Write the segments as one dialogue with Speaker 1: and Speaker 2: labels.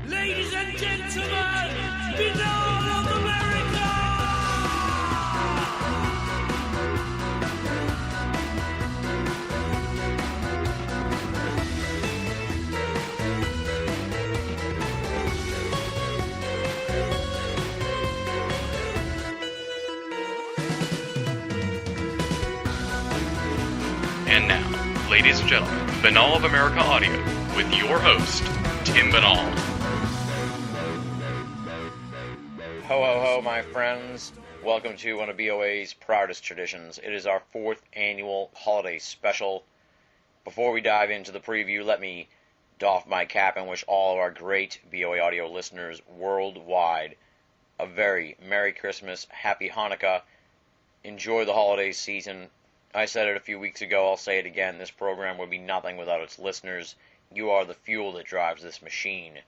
Speaker 1: Ladies and gentlemen, Finale of America!
Speaker 2: And now, ladies and gentlemen, Finale of America Audio with your host, Tim Banal.
Speaker 3: Ho, ho, ho, my friends. Welcome to one of BOA's proudest traditions. It is our 4th annual holiday special. Before we dive into the preview, let me doff my cap and wish all of our great BOA audio listeners worldwide a very Merry Christmas, Happy Hanukkah. Enjoy the holiday season. I said it a few weeks ago, I'll say it again, this program would be nothing without its listeners. You are the fuel that drives this machine.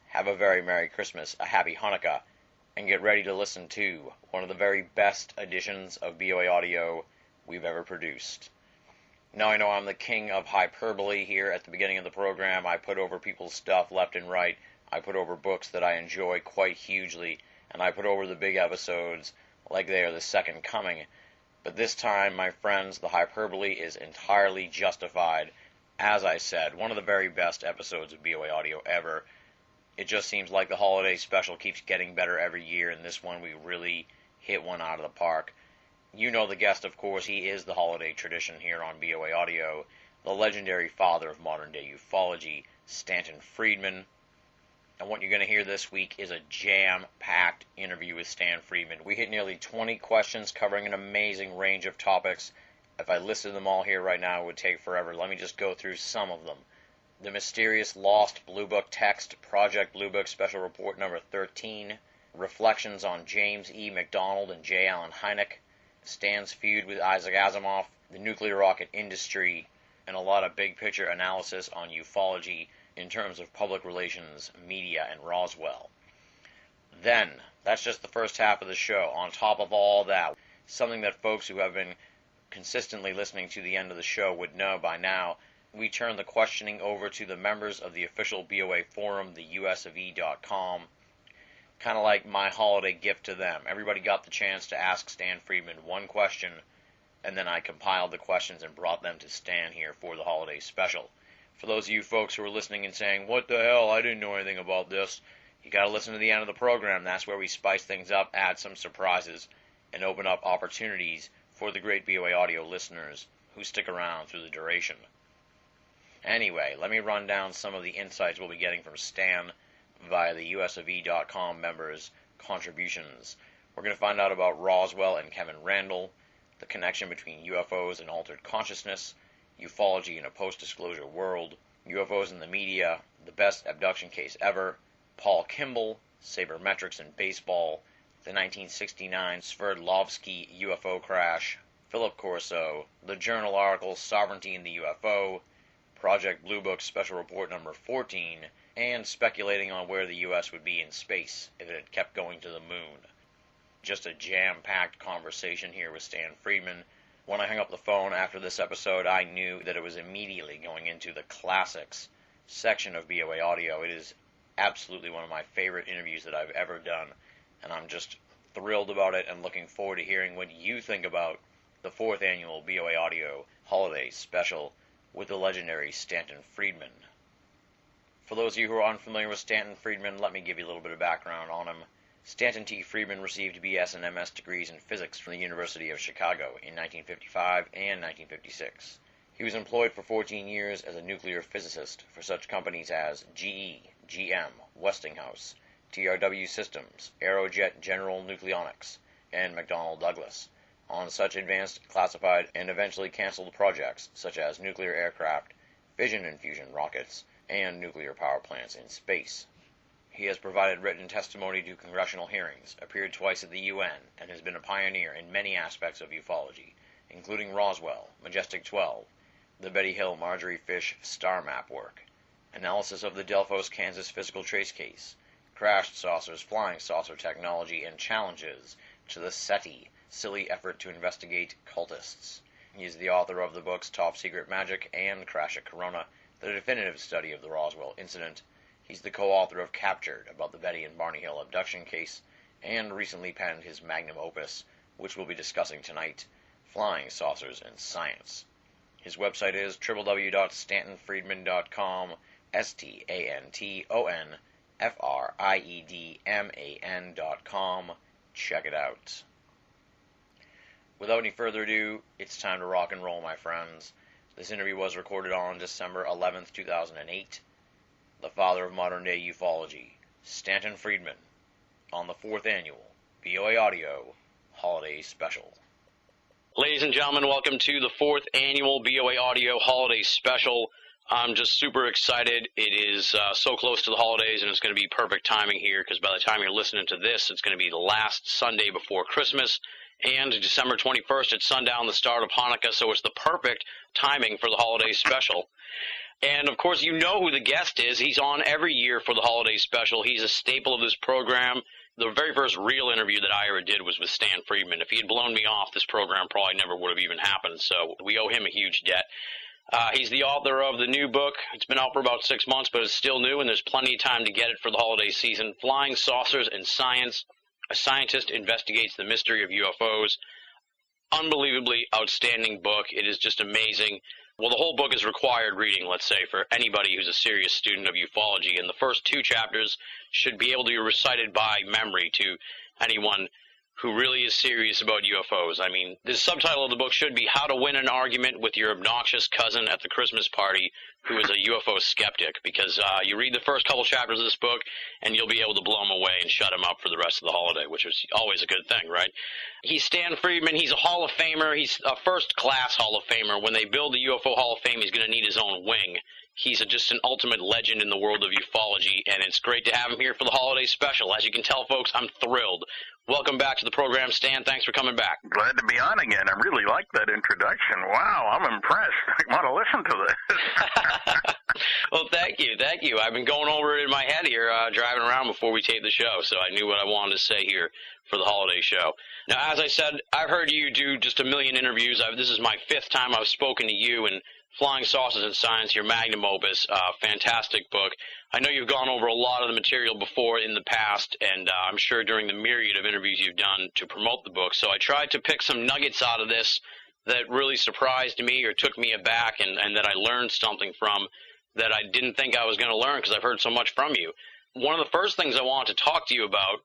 Speaker 3: Have a very Merry Christmas, a Happy Hanukkah, and get ready to listen to one of the very best editions of BOA audio we've ever produced. Now I know I'm the king of hyperbole here at the beginning of the program. I put over people's stuff left and right. I put over books that I enjoy quite hugely, and I put over the big episodes like they are the second coming. But this time, my friends, the hyperbole is entirely justified. As I said, one of the very best episodes of BOA audio ever. It just seems like the holiday special keeps getting better every year, and this one we really hit one out of the park. You know the guest, of course. He is the holiday tradition here on BOA audio, the legendary father of modern day ufology, Stanton Friedman. And what you're going to hear this week is a jam-packed interview with Stan Friedman. We hit nearly 20 questions covering an amazing range of topics. If I listed them all here right now, it would take forever. Let me just go through some of them. The mysterious lost Blue Book text, Project Blue Book Special Report number 13, reflections on James E. McDonald and J. Allen Hynek, Stan's feud with Isaac Asimov, the nuclear rocket industry, and a lot of big-picture analysis on ufology in terms of public relations, media, and Roswell. Then, that's just the first half of the show. On top of all that, something that folks who have been consistently listening to the end of the show would know by now, we turn the questioning over to the members of the official BOA forum, the usofe.com. Kind of like my holiday gift to them. Everybody got the chance to ask Stan Friedman one question, and then I compiled the questions and brought them to Stan here for the holiday special. For those of you folks who are listening and saying, what the hell, I didn't know anything about this, you got to listen to the end of the program. That's where we spice things up, add some surprises, and open up opportunities for the great BOA audio listeners who stick around through the duration. Anyway, let me run down some of the insights we'll be getting from Stan via the usofe.com members' contributions. We're going to find out about Roswell and Kevin Randle, the connection between UFOs and altered consciousness, ufology in a post-disclosure world, UFOs in the media, the best abduction case ever, Paul Kimball, sabermetrics in baseball, the 1969 Sverdlovsky UFO crash, Philip Corso, the journal article Sovereignty in the UFO, Project Blue Book Special Report number 14, and speculating on where the U.S. would be in space if it had kept going to the moon. Just a jam-packed conversation here with Stan Friedman. When I hung up the phone after this episode, I knew that it was immediately going into the classics section of BOA audio. It is absolutely one of my favorite interviews that I've ever done, and I'm just thrilled about it and looking forward to hearing what you think about the 4th annual BOA audio holiday special with the legendary Stanton Friedman. For those of you who are unfamiliar with Stanton Friedman, let me give you a little bit of background on him. Stanton T. Friedman received BS and MS degrees in physics from the University of Chicago in 1955 and 1956. He was employed for 14 years as a nuclear physicist for such companies as GE, GM, Westinghouse, TRW Systems, Aerojet General Nucleonics, and McDonnell Douglas, on such advanced, classified, and eventually canceled projects such as nuclear aircraft, fission and fusion rockets, and nuclear power plants in space. He has provided written testimony to congressional hearings, appeared twice at the UN, and has been a pioneer in many aspects of ufology, including Roswell, Majestic 12, the Betty Hill Marjorie Fish star map work, analysis of the Delphos, Kansas physical trace case, crashed saucers, flying saucer technology, and challenges to the SETI, silly effort to investigate cultists. He is the author of the books Top Secret Magic and Crash at Corona, the definitive study of the Roswell incident, He's the co-author of Captured, about the Betty and Barney Hill abduction case, and recently penned his magnum opus, which we'll be discussing tonight, Flying Saucers and Science. His website is www.stantonfriedman.com, StantonFriedman.com. Check it out. Without any further ado, it's time to rock and roll, my friends. This interview was recorded on December 11th, 2008. The father of modern day ufology, Stanton Friedman, on the 4th annual BOA Audio Holiday Special. Ladies and gentlemen, welcome to the 4th annual BOA Audio Holiday Special. I'm just super excited. It is so close to the holidays, and it's going to be perfect timing here, because by the time you're listening to this, it's going to be the last Sunday before Christmas, and December 21st at sundown, the start of Hanukkah, so it's the perfect timing for the holiday special. And, of course, you know who the guest is. He's on every year for the holiday special. He's a staple of this program. The very first real interview that I ever did was with Stan Friedman. If he had blown me off, this program probably never would have even happened, so we owe him a huge debt. He's the author of the new book. It's been out for about 6 months, but it's still new, and there's plenty of time to get it for the holiday season. Flying Saucers and Science. A scientist investigates the mystery of UFOs. Unbelievably outstanding book. It is just amazing. Well, the whole book is required reading, let's say, for anybody who's a serious student of ufology, and the first 2 chapters should be able to be recited by memory to anyone who really is serious about UFOs. I mean, the subtitle of the book should be How to Win an Argument with Your Obnoxious Cousin at the Christmas Party Who is a UFO Skeptic, because you read the first couple chapters of this book, and you'll be able to blow him away and shut him up for the rest of the holiday, which is always a good thing, right? He's Stan Friedman. He's a Hall of Famer. He's a first-class Hall of Famer. When they build the UFO Hall of Fame, he's going to need his own wing. He's just an ultimate legend in the world of ufology, and it's great to have him here for the holiday special. As you can tell, folks, I'm thrilled. Welcome back to the program, Stan. Thanks for coming back.
Speaker 4: Glad to be on again. I really like that introduction. Wow, I'm impressed. I want to listen to this.
Speaker 3: Well, thank you. Thank you. I've been going over it in my head here, driving around before we taped the show, so I knew what I wanted to say here for the holiday show. Now, as I said, I've heard you do just a million interviews. This is my 5th time I've spoken to you, and Flying Saucers and Science, your magnum opus, fantastic book. I know you've gone over a lot of the material before in the past, and I'm sure during the myriad of interviews you've done to promote the book. So I tried to pick some nuggets out of this that really surprised me or took me aback, and that I learned something from that I didn't think I was going to learn because I've heard so much from you. One of the first things I wanted to talk to you about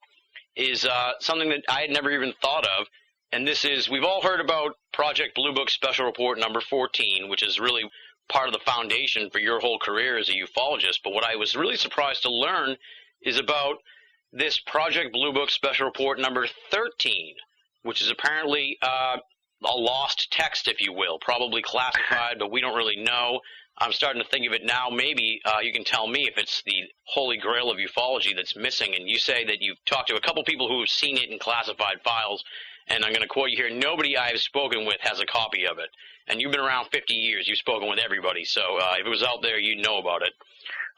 Speaker 3: is something that I had never even thought of. And this is, we've all heard about Project Blue Book Special Report number 14, which is really part of the foundation for your whole career as a ufologist. But what I was really surprised to learn is about this Project Blue Book Special Report number 13, which is apparently a lost text, if you will, probably classified, but we don't really know. I'm starting to think of it now. Maybe you can tell me if it's the holy grail of ufology that's missing. And you say that you've talked to a couple people who have seen it in classified files. And I'm going to quote you here, nobody I have spoken with has a copy of it. And you've been around 50 years. You've spoken with everybody. So if it was out there, you'd know about it.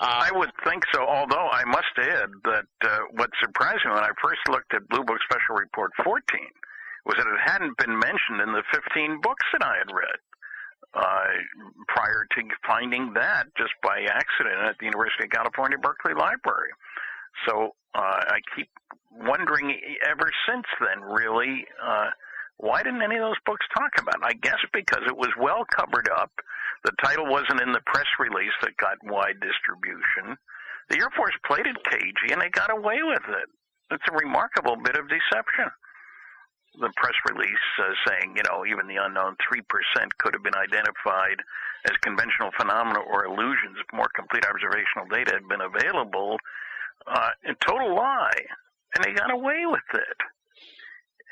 Speaker 4: I would think so, although I must add that what surprised me when I first looked at Blue Book Special Report 14 was that it hadn't been mentioned in the 15 books that I had read prior to finding that just by accident at the University of California, Berkeley Library. So I keep wondering ever since then, really, why didn't any of those books talk about it? I guess because it was well covered up. The title wasn't in the press release that got wide distribution. The Air Force played it cagey, and they got away with it. It's a remarkable bit of deception. The press release saying, even the unknown 3% could have been identified as conventional phenomena or illusions if more complete observational data had been available. A total lie. And they got away with it.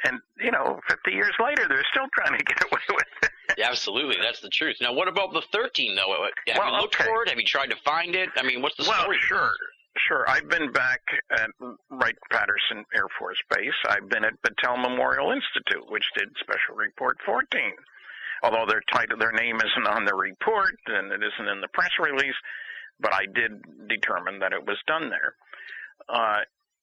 Speaker 4: And, 50 years later, they're still trying to get away with it.
Speaker 3: Yeah, absolutely. That's the truth. Now, what about the 13, though? Have you looked for it? Have you tried to find it? I mean, what's the story?
Speaker 4: Well, sure. I've been back at Wright-Patterson Air Force Base. I've been at Battelle Memorial Institute, which did Special Report 14. Although their name isn't on the report and it isn't in the press release, but I did determine that it was done there.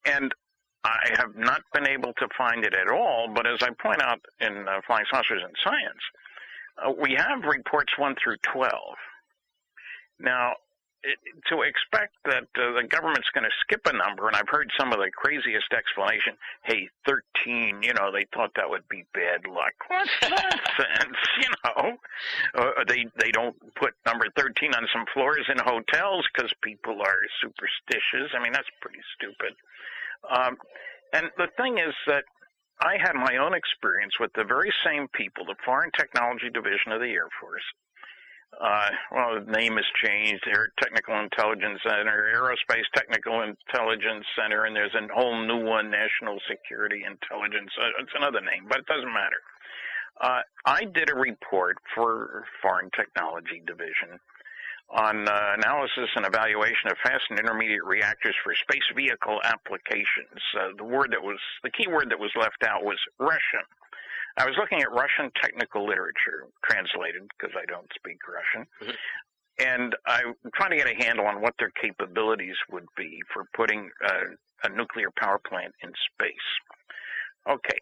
Speaker 4: And I have not been able to find it at all, but as I point out in Flying Saucers and Science, we have reports 1 through 12. Now, to expect that the government's going to skip a number, and I've heard some of the craziest explanation. Hey, 13, they thought that would be bad luck. What's nonsense, They don't put number 13 on some floors in hotels because people are superstitious. I mean, that's pretty stupid. And the thing is that I had my own experience with the very same people, the Foreign Technology Division of the Air Force. The name has changed, Air Technical Intelligence Center, Aerospace Technical Intelligence Center, and there's a whole new one, National Security Intelligence. It's another name, but it doesn't matter. I did a report for Foreign Technology Division on analysis and evaluation of fast and intermediate reactors for space vehicle applications. The key word that was left out was Russian. I was looking at Russian technical literature, translated because I don't speak Russian, and I'm trying to get a handle on what their capabilities would be for putting a nuclear power plant in space. Okay,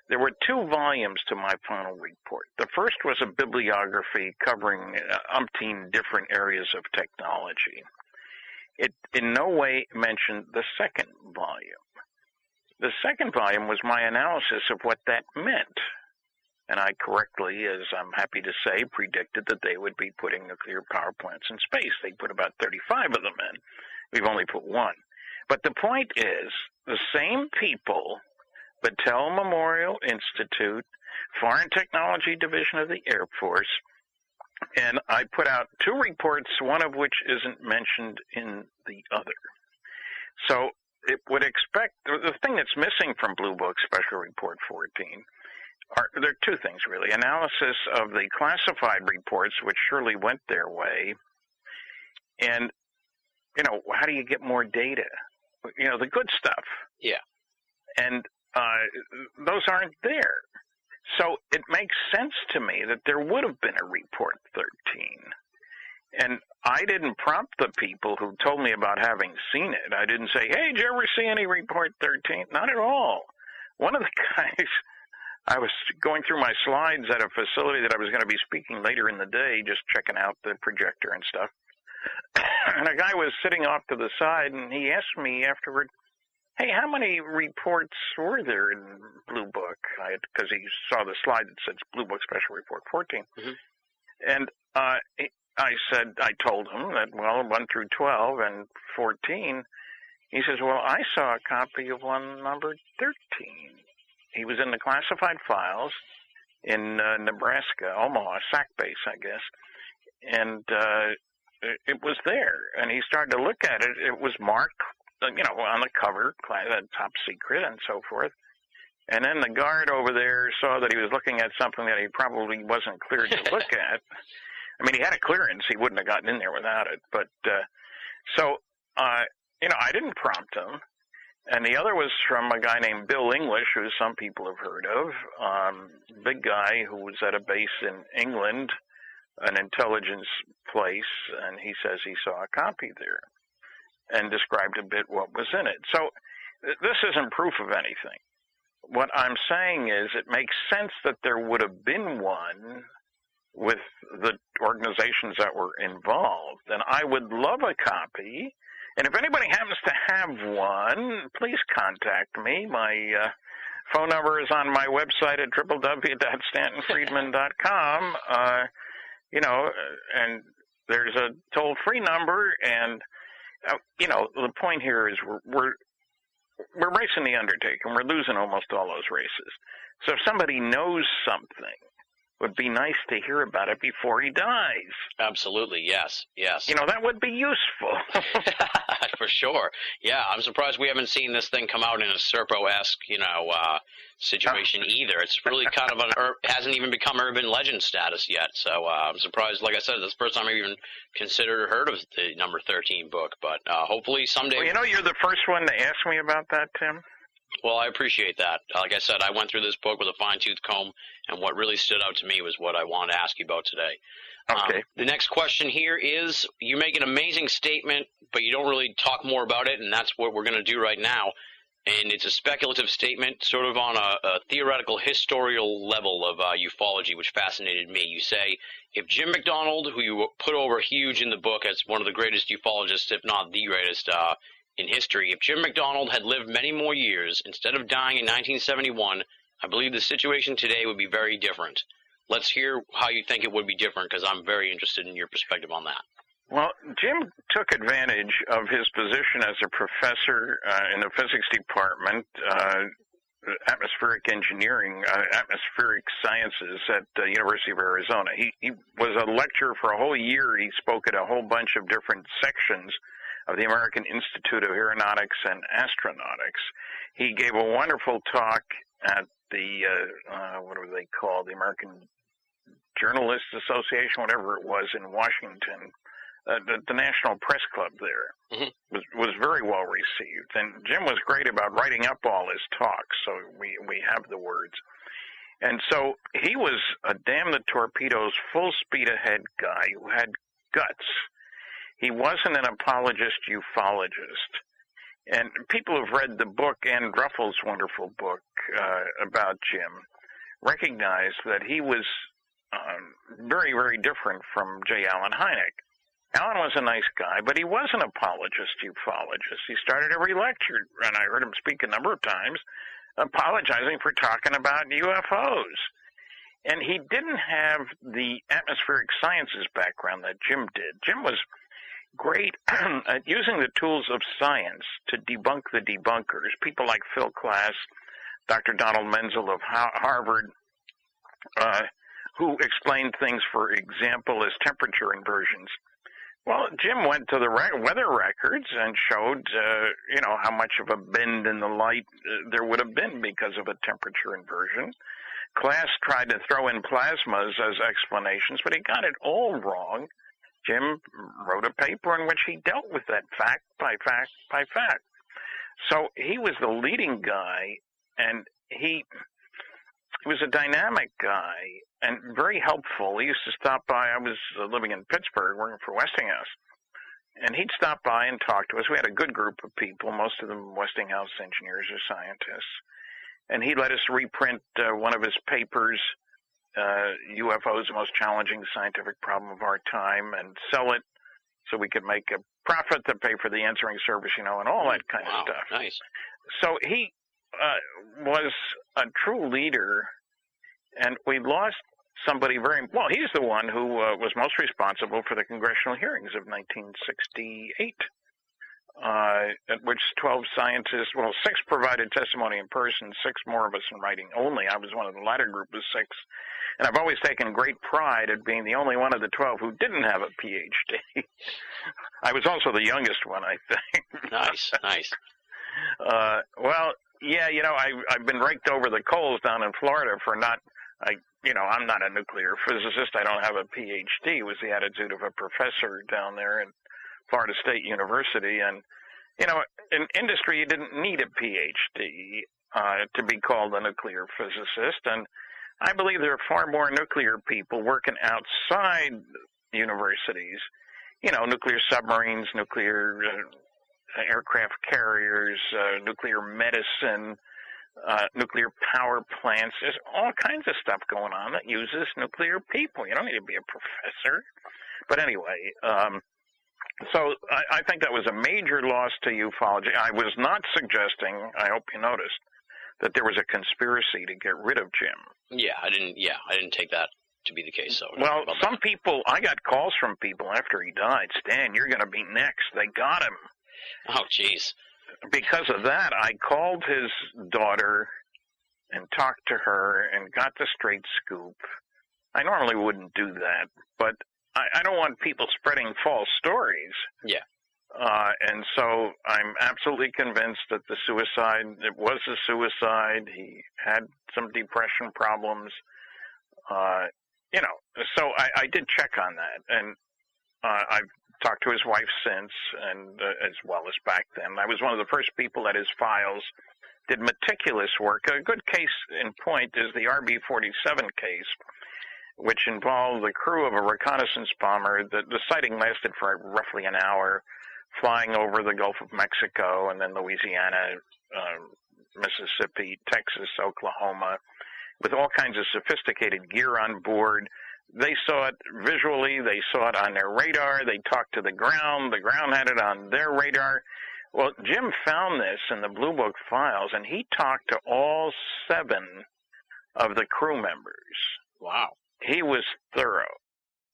Speaker 4: there were 2 volumes to my final report. The first was a bibliography covering umpteen different areas of technology. It in no way mentioned the second volume. The second volume was my analysis of what that meant. And I correctly, as I'm happy to say, predicted that they would be putting nuclear power plants in space. They put about 35 of them in. We've only put 1. But the point is, the same people, Battelle Memorial Institute, Foreign Technology Division of the Air Force, and I put out 2 reports, one of which isn't mentioned in the other. So it would expect, the thing that's missing from Blue Book Special Report 14, there are 2 things, really. Analysis of the classified reports, which surely went their way, and, how do you get more data? The good stuff.
Speaker 3: Yeah.
Speaker 4: And those aren't there. So it makes sense to me that there would have been a Report 13. And I didn't prompt the people who told me about having seen it. I didn't say, hey, did you ever see any Report 13? Not at all. One of the guys, I was going through my slides at a facility that I was going to be speaking later in the day, just checking out the projector and stuff. And a guy was sitting off to the side, and he asked me afterward, hey, how many reports were there in Blue Book? Because he saw the slide that said Blue Book Special Report 14. And I told him that, 1 through 12 and 14. He says, well, I saw a copy of one numbered 13. He was in the classified files in Nebraska, Omaha, SAC base, I guess. And it was there. And he started to look at it. It was marked, on the cover, top secret and so forth. And then the guard over there saw that he was looking at something that he probably wasn't cleared to look at. I mean, he had a clearance. He wouldn't have gotten in there without it. But I didn't prompt him. And the other was from a guy named Bill English, who some people have heard of, big guy who was at a base in England, an intelligence place, and he says he saw a copy there and described a bit what was in it. So this isn't proof of anything. What I'm saying is it makes sense that there would have been one with the organizations that were involved, and I would love a copy. And if anybody happens to have one, please contact me. My phone number is on my website at www.stantonfriedman.com. And there's a toll-free number. And, the point here is we're racing the undertaking. We're losing almost all those races. So if somebody knows something, it would be nice to hear about it before he dies.
Speaker 3: Absolutely, yes.
Speaker 4: That would be useful.
Speaker 3: For sure. Yeah, I'm surprised we haven't seen this thing come out in a Serpo-esque, situation either. It's really kind of hasn't even become urban legend status yet. So I'm surprised. Like I said, this is the first time I've even considered or heard of the number 13 book. But hopefully someday.
Speaker 4: Well, you're the first one to ask me about that, Tim.
Speaker 3: Well, I appreciate that. Like I said, I went through this book with a fine-tooth comb, and what really stood out to me was what I wanted to ask you about today.
Speaker 4: Okay.
Speaker 3: The next question here is, you make an amazing statement, but you don't really talk more about it, and that's what we're going to do right now.
Speaker 5: and it's a speculative statement, sort of on a theoretical, historical level of ufology, which fascinated me. You say, if Jim McDonald, who you put over huge in the book as one of the greatest ufologists, if not the greatest in history, if Jim McDonald had lived many more years, instead of dying in 1971, I believe the situation today would be very different. Let's hear how you think it would be different, because I'm very interested in your perspective on that.
Speaker 4: Well, Jim took advantage of his position as a professor in the physics department, atmospheric engineering, atmospheric sciences at the University of Arizona. He was a lecturer for a whole year. He spoke at a whole bunch of different sections of the American Institute of Aeronautics and Astronautics. He gave a wonderful talk at the, what do they call, the American Journalists Association, whatever it was, in Washington. The National Press Club there was very well received, and Jim was great about writing up all his talks, so we have the words. And so he was a damn the torpedoes, full speed ahead guy who had guts. He wasn't an apologist ufologist. And people who've read the book, Ann Druffel's wonderful book about Jim, recognize that he was very, very different from J. Allen Hynek. Allen was a nice guy, but he was an apologist ufologist. He started every lecture, and I heard him speak a number of times, apologizing for talking about UFOs. And he didn't have the atmospheric sciences background that Jim did. Jim was great at using the tools of science to debunk the debunkers, people like Phil Klass, Dr. Donald Menzel of Harvard, who explained things, for example, as temperature inversions. Well, Jim went to the weather records and showed, how much of a bend in the light there would have been because of a temperature inversion. Klass tried to throw in plasmas as explanations, but he got it all wrong. Jim wrote a paper in which he dealt with that fact by fact by fact. So he was the leading guy, and he was a dynamic guy and very helpful. He used to stop by. I was living in Pittsburgh working for Westinghouse, and he'd stop by and talk to us. We had a good group of people, most of them Westinghouse engineers or scientists, and he let us reprint one of his papers, UFOs, the most challenging scientific problem of our time, and sell it so we could make a profit to pay for the answering service, and all that kind of stuff.
Speaker 5: Nice.
Speaker 4: So he was a true leader, and we lost somebody well. He's the one who was most responsible for the congressional hearings of 1968, at which 12 scientists, 6 provided testimony in person, 6 more of us in writing only. I was one of the latter group of 6, and I've always taken great pride at being the only one of the 12 who didn't have a PhD. I was also the youngest one, I think.
Speaker 5: Nice.
Speaker 4: Well, yeah, I've been raked over the coals down in Florida for I'm not a nuclear physicist. I don't have a PhD, was the attitude of a professor down there at Florida State University. And, in industry, you didn't need a PhD to be called a nuclear physicist. And I believe there are far more nuclear people working outside universities, nuclear submarines, nuclear aircraft carriers, nuclear medicine, nuclear power plants. There's all kinds of stuff going on that uses nuclear people. You don't need to be a professor. But anyway, so I think that was a major loss to ufology. I was not suggesting, I hope you noticed, that there was a conspiracy to get rid of Jim.
Speaker 5: I didn't take that to be the case. So
Speaker 4: well, some people, I got calls from people after he died. Stan, you're going to be next. They got him.
Speaker 5: Oh, jeez.
Speaker 4: Because of that, I called his daughter and talked to her and got the straight scoop. I normally wouldn't do that, but I don't want people spreading false stories.
Speaker 5: Yeah.
Speaker 4: And so I'm absolutely convinced that it was a suicide. He had some depression problems. So I did check on that, and I've talked to his wife since, and as well as back then. I was one of the first people at his files did meticulous work. A good case in point is the RB-47 case, which involved the crew of a reconnaissance bomber. The sighting lasted for roughly an hour. flying over the Gulf of Mexico and then Louisiana, Mississippi, Texas, Oklahoma, with all kinds of sophisticated gear on board. They saw it visually. They saw it on their radar. They talked to the ground. The ground had it on their radar. Well, Jim found this in the Blue Book files, and he talked to all 7 of the crew members.
Speaker 5: Wow.
Speaker 4: He was thorough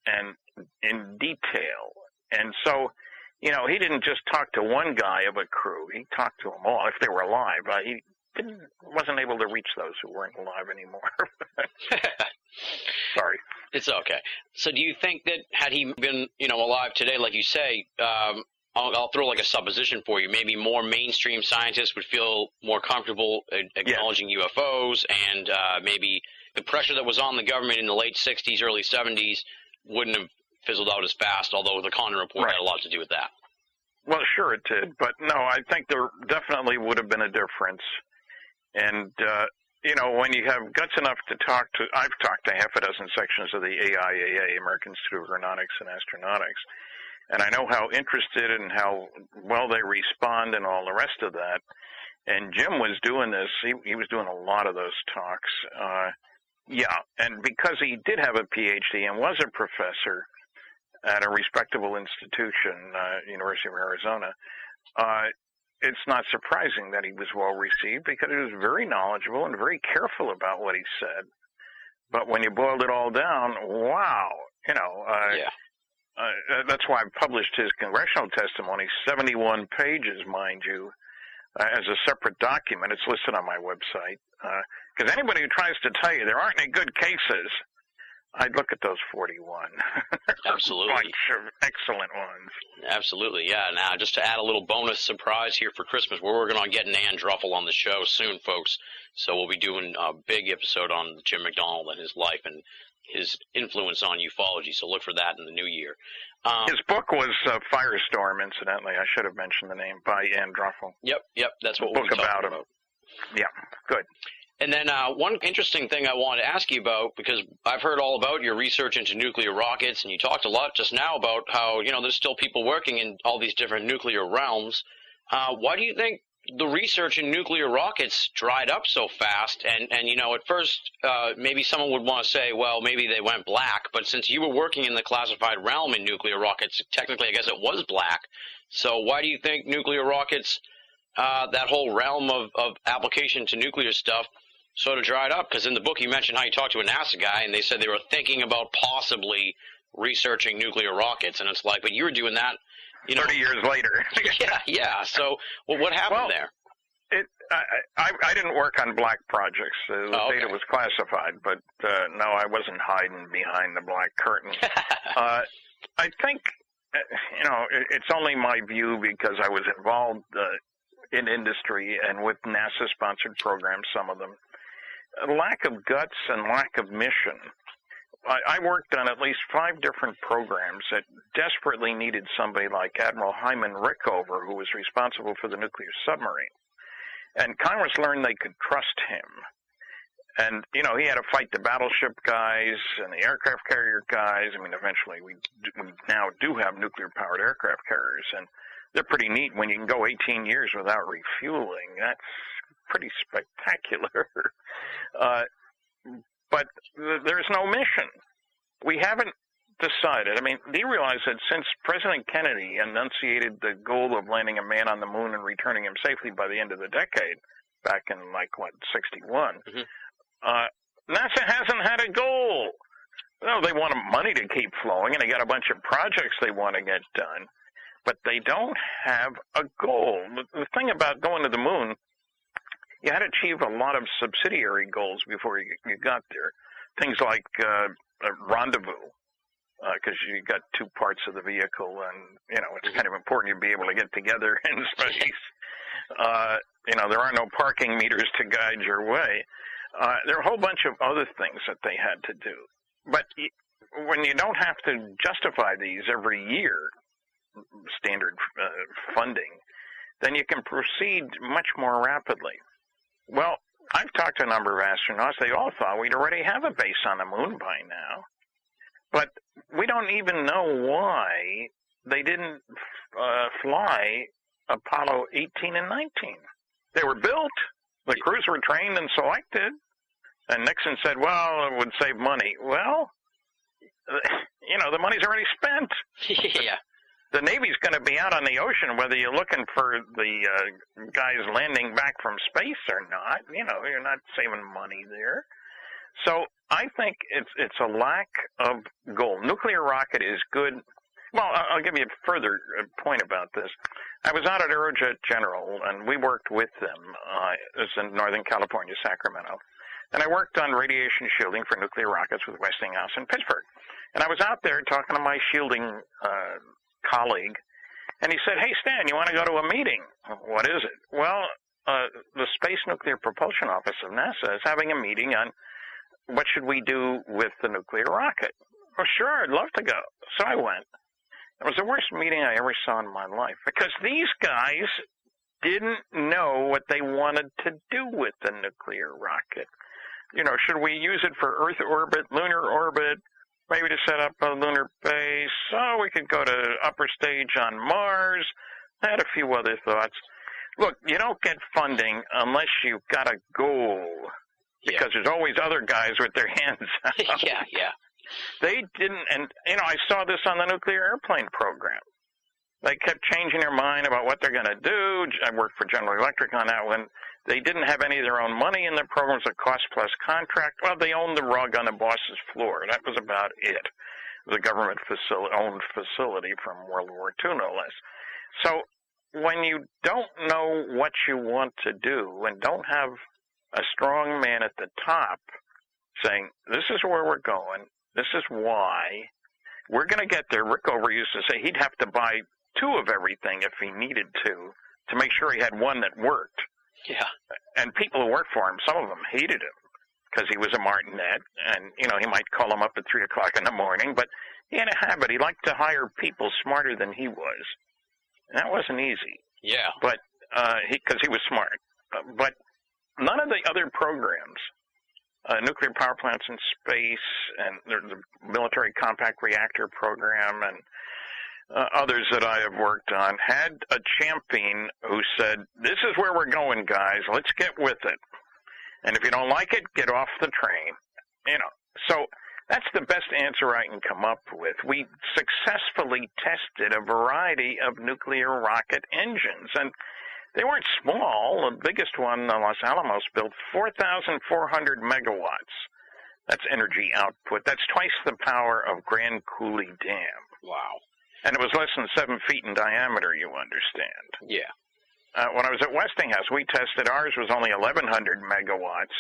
Speaker 4: and in detail. And so, you know, he didn't just talk to one guy of a crew. He talked to them all, if they were alive. He wasn't able to reach those who weren't alive anymore. Sorry.
Speaker 5: It's okay. So do you think that had he been, you know, alive today, like you say, I'll throw like a supposition for you, maybe more mainstream scientists would feel more comfortable acknowledging UFOs, and maybe the pressure that was on the government in the late 60s, early 70s wouldn't have fizzled out as fast, although the Condon Report had a lot to do with that.
Speaker 4: Well, sure it did, but no, I think there definitely would have been a difference. And, you know, when you have guts enough to talk to, I've talked to half a dozen sections of the AIAA, American Institute of Aeronautics and Astronautics, and I know how interested and how well they respond and all the rest of that. And Jim was doing this. He was doing a lot of those talks. Yeah, and because he did have a PhD and was a professor at a respectable institution, University of Arizona, it's not surprising that he was well received because he was very knowledgeable and very careful about what he said. But when you boiled it all down, wow, you know, that's why I published his congressional testimony, 71 pages, mind you, as a separate document. It's listed on my website. Because anybody who tries to tell you there aren't any good cases, I'd look at those 41.
Speaker 5: Absolutely.
Speaker 4: Bunch of excellent ones.
Speaker 5: Absolutely, yeah. Now, just to add a little bonus surprise here for Christmas, we're working on getting Ann Druffel on the show soon, folks. So we'll be doing a big episode on Jim McDonald and his life and his influence on ufology. So look for that in the new year.
Speaker 4: His book was Firestorm, incidentally. I should have mentioned the name, by Ann Druffel.
Speaker 5: Yep, that's what
Speaker 4: we'll
Speaker 5: we're
Speaker 4: talking
Speaker 5: about
Speaker 4: him. Yeah, good.
Speaker 5: And then one interesting thing I wanted to ask you about, because I've heard all about your research into nuclear rockets, and you talked a lot just now about how, you know, there's still people working in all these different nuclear realms. Why do you think the research in nuclear rockets dried up so fast? And you know, at first, maybe someone would want to say, well, maybe they went black, but since you were working in the classified realm in nuclear rockets, technically I guess it was black. So why do you think nuclear rockets, that whole realm of application to nuclear stuff, sort of dried up? Because in the book you mentioned how you talked to a NASA guy and they said they were thinking about possibly researching nuclear rockets, and it's like, but you were doing that, you know,
Speaker 4: 30 years later.
Speaker 5: yeah. So, well, what happened there?
Speaker 4: I didn't work on black projects. The data was classified, but no, I wasn't hiding behind the black curtain. I think, you know, it's only my view because I was involved in industry and with NASA-sponsored programs, some of them. A lack of guts and lack of mission. I worked on at least 5 different programs that desperately needed somebody like Admiral Hyman Rickover, who was responsible for the nuclear submarine. And Congress learned they could trust him. And, you know, he had to fight the battleship guys and the aircraft carrier guys. I mean, eventually we now do have nuclear-powered aircraft carriers, and they're pretty neat when you can go 18 years without refueling. That's pretty spectacular. But there's no mission. We haven't decided. I mean, do you realize that since President Kennedy enunciated the goal of landing a man on the moon and returning him safely by the end of the decade, back in, 61, NASA hasn't had a goal. Well, they want money to keep flowing, and they got a bunch of projects they want to get done, but they don't have a goal. The thing about going to the moon, you had to achieve a lot of subsidiary goals before you got there. Things like a rendezvous, because you got 2 parts of the vehicle, and, you know, it's kind of important you be able to get together in space. You know, there are no parking meters to guide your way. There are a whole bunch of other things that they had to do. But when you don't have to justify these every year, standard funding, then you can proceed much more rapidly. Well, I've talked to a number of astronauts. They all thought we'd already have a base on the moon by now. But we don't even know why they didn't fly Apollo 18 and 19. They were built. The crews were trained and selected. And Nixon said, well, it would save money. Well, the money's already spent.
Speaker 5: Yeah.
Speaker 4: The Navy's going to be out on the ocean, whether you're looking for the guys landing back from space or not. You're not saving money there. So I think it's a lack of goal. Nuclear rocket is good. Well, I'll give you a further point about this. I was out at Aerojet General, and we worked with them. It's in Northern California, Sacramento. And I worked on radiation shielding for nuclear rockets with Westinghouse in Pittsburgh. And I was out there talking to my shielding colleague, and he said, hey, Stan, you want to go to a meeting? What is it? Well, the Space Nuclear Propulsion Office of NASA is having a meeting on what should we do with the nuclear rocket. Well, sure, I'd love to go. So I went. It was the worst meeting I ever saw in my life, because these guys didn't know what they wanted to do with the nuclear rocket. Should we use it for Earth orbit, lunar orbit, maybe to set up a lunar base? Oh, we could go to upper stage on Mars. I had a few other thoughts. Look, you don't get funding unless you've got a goal, because there's always other guys with their hands out.
Speaker 5: Yeah.
Speaker 4: They didn't, and, I saw this on the nuclear airplane program. They kept changing their mind about what they're going to do. I worked for General Electric on that one. They didn't have any of their own money in their programs, a cost-plus contract. Well, they owned the rug on the boss's floor. That was about it. It was a government-owned facility from World War II, no less. So when you don't know what you want to do and don't have a strong man at the top saying, this is where we're going, this is why, we're going to get there. Rickover used to say he'd have to buy 2 of everything if he needed to make sure he had one that worked.
Speaker 5: Yeah.
Speaker 4: And people who worked for him, some of them hated him because he was a martinet, and, he might call them up at 3 o'clock in the morning, but he had a habit. He liked to hire people smarter than he was. And that wasn't easy.
Speaker 5: Yeah.
Speaker 4: But, because he was smart. But none of the other programs, nuclear power plants in space, and the military compact reactor program, and others that I have worked on, had a champion who said, this is where we're going, guys. Let's get with it. And if you don't like it, get off the train. So that's the best answer I can come up with. We successfully tested a variety of nuclear rocket engines, and they weren't small. The biggest one, Los Alamos, built 4,400 megawatts. That's energy output. That's twice the power of Grand Coulee Dam.
Speaker 5: Wow.
Speaker 4: And it was less than 7 feet in diameter, you understand.
Speaker 5: Yeah.
Speaker 4: When I was at Westinghouse, we tested ours was only 1,100 megawatts.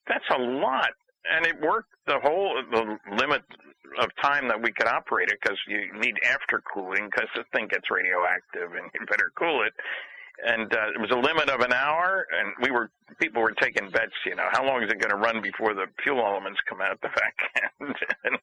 Speaker 4: That's a lot. And it worked the limit of time that we could operate it, because you need after cooling, because the thing gets radioactive and you better cool it. And it was a limit of an hour, and people were taking bets, how long is it going to run before the fuel elements come out the back end? And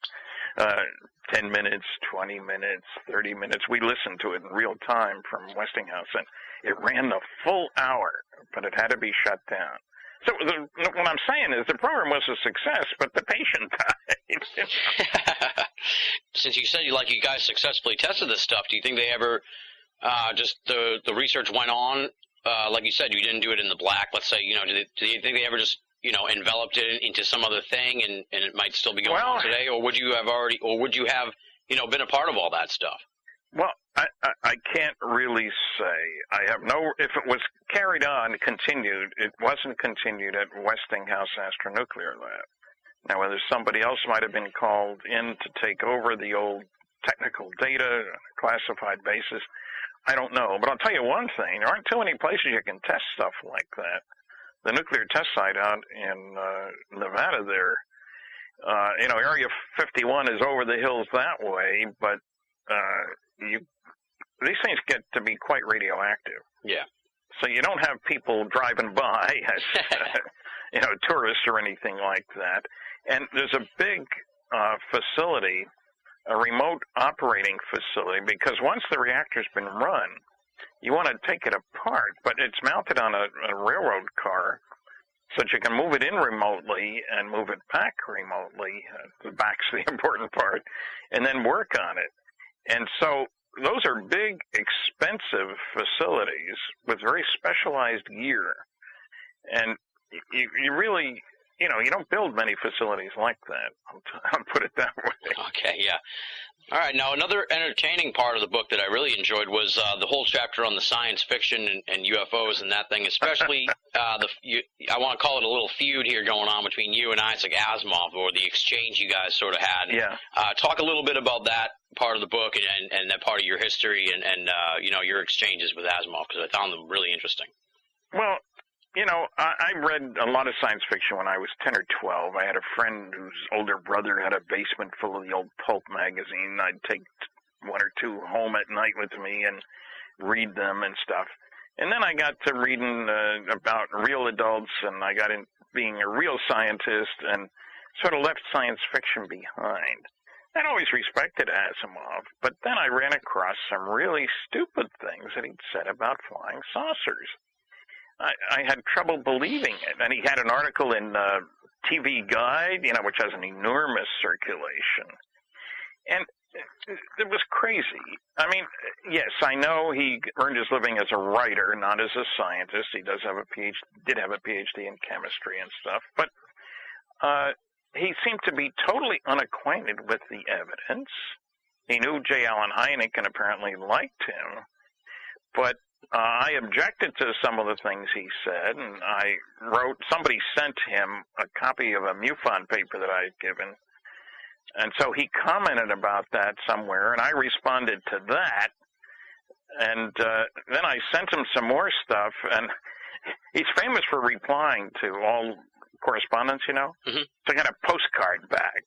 Speaker 4: 10 minutes, 20 minutes, 30 minutes. We listened to it in real time from Westinghouse, and it ran the full hour, but it had to be shut down. So what I'm saying is the program was a success, but the patient died.
Speaker 5: Since you said you guys successfully tested this stuff, do you think they ever just the research went on? Like you said, you didn't do it in the black. Let's say, do you think they ever just enveloped it into some other thing, and it might still be going on today, or would you have been a part of all that stuff?
Speaker 4: Well, I can't really say. I have if it was carried on, continued, it wasn't continued at Westinghouse Astronuclear Lab. Now, whether somebody else might have been called in to take over the old technical data on a classified basis, I don't know. But I'll tell you one thing, there aren't too many places you can test stuff like that. The nuclear test site out in Nevada there, Area 51 is over the hills that way, but these things get to be quite radioactive.
Speaker 5: Yeah.
Speaker 4: So you don't have people driving by as, tourists or anything like that. And there's a big facility, a remote operating facility, because once the reactor's been run, you want to take it apart, but it's mounted on a railroad car so that you can move it in remotely and move it back remotely. The back's the important part, and then work on it. And so those are big, expensive facilities with very specialized gear. And you really, you don't build many facilities like that. I'll put it that way.
Speaker 5: Okay, yeah. All right, now another entertaining part of the book that I really enjoyed was the whole chapter on the science fiction and UFOs and that thing, especially I want to call it a little feud here going on between you and Isaac Asimov, or the exchange you guys sort of had.
Speaker 4: Yeah.
Speaker 5: Talk a little bit about that part of the book and that part of your history and your exchanges with Asimov, because I found them really interesting.
Speaker 4: Well, I read a lot of science fiction when I was 10 or 12. I had a friend whose older brother had a basement full of the old pulp magazine. I'd take one or two home at night with me and read them and stuff. And then I got to reading about real adults, and I got in being a real scientist and sort of left science fiction behind. I'd always respected Asimov, but then I ran across some really stupid things that he'd said about flying saucers. I had trouble believing it. And he had an article in TV Guide, which has an enormous circulation. And it was crazy. I mean, yes, I know he earned his living as a writer, not as a scientist. He did have a PhD in chemistry and stuff. But he seemed to be totally unacquainted with the evidence. He knew J. Allen Hynek and apparently liked him. But I objected to some of the things he said, and somebody sent him a copy of a MUFON paper that I had given, and so he commented about that somewhere, and I responded to that, and then I sent him some more stuff, and he's famous for replying to all correspondence, Mm-hmm. So I got a postcard back.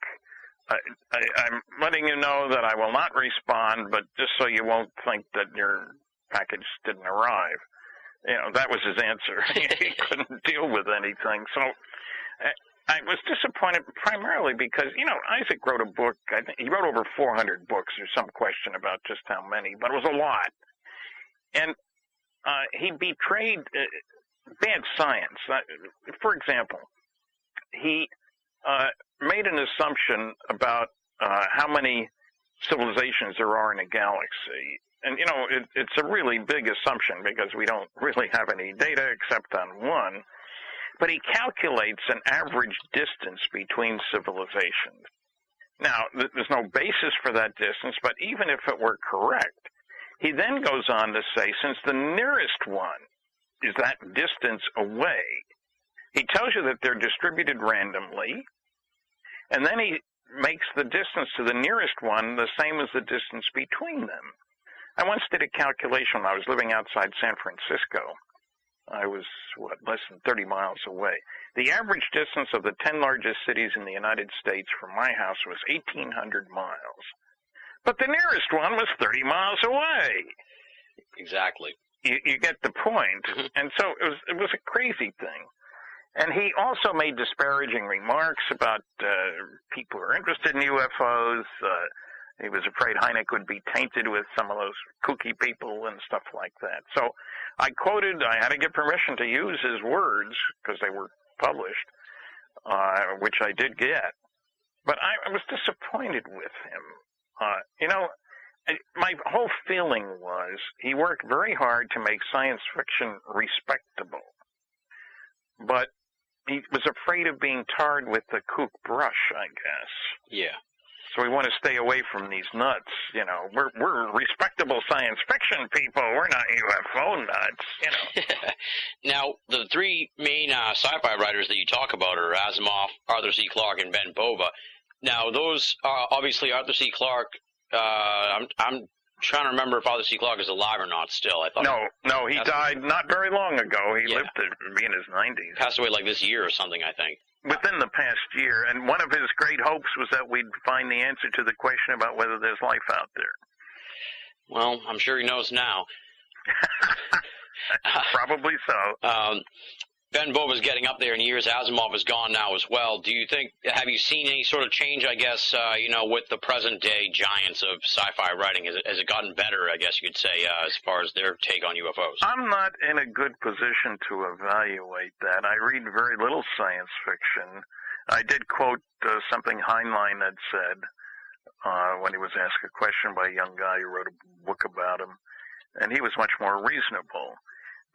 Speaker 4: I'm letting you know that I will not respond, but just so you won't think that your package didn't arrive. That was his answer. He couldn't deal with anything. So I was disappointed primarily because, Isaac wrote a book. I think he wrote over 400 books. There's some question about just how many, but it was a lot. And he betrayed bad science. For example, he made an assumption about how many civilizations there are in a galaxy. And, it's a really big assumption because we don't really have any data except on one. But he calculates an average distance between civilizations. Now, there's no basis for that distance, but even if it were correct, he then goes on to say, since the nearest one is that distance away, he tells you that they're distributed randomly, and then he makes the distance to the nearest one the same as the distance between them. I once did a calculation when I was living outside San Francisco. I was, less than 30 miles away. The average distance of the 10 largest cities in the United States from my house was 1,800 miles. But the nearest one was 30 miles away.
Speaker 5: Exactly.
Speaker 4: You get the point. And so it was a crazy thing. And he also made disparaging remarks about people who are interested in UFOs. He was afraid Hynek would be tainted with some of those kooky people and stuff like that. So I had to get permission to use his words because they were published, which I did get. But I was disappointed with him. My whole feeling was he worked very hard to make science fiction respectable. But he was afraid of being tarred with the kook brush, I guess.
Speaker 5: Yeah.
Speaker 4: So we want to stay away from these nuts. We're respectable science fiction people. We're not UFO nuts.
Speaker 5: Now, the three main sci-fi writers that you talk about are Asimov, Arthur C. Clarke, and Ben BOA. Now, those obviously Arthur C. Clarke. I'm trying to remember if Arthur C. Clarke is alive or not. Still, I thought.
Speaker 4: No, he died not very long ago. He lived to be in his 90s.
Speaker 5: Passed away like this year or something, I think.
Speaker 4: Within the past year, and one of his great hopes was that we'd find the answer to the question about whether there's life out there.
Speaker 5: Well, I'm sure he knows now.
Speaker 4: Probably so.
Speaker 5: Ben BOA is getting up there in years. Asimov is gone now as well. Have you seen any sort of change, I guess, with the present day giants of sci-fi writing? Has it gotten better, I guess you could say, as far as their take on UFOs?
Speaker 4: I'm not in a good position to evaluate that. I read very little science fiction. I did quote something Heinlein had said when he was asked a question by a young guy who wrote a book about him, and he was much more reasonable.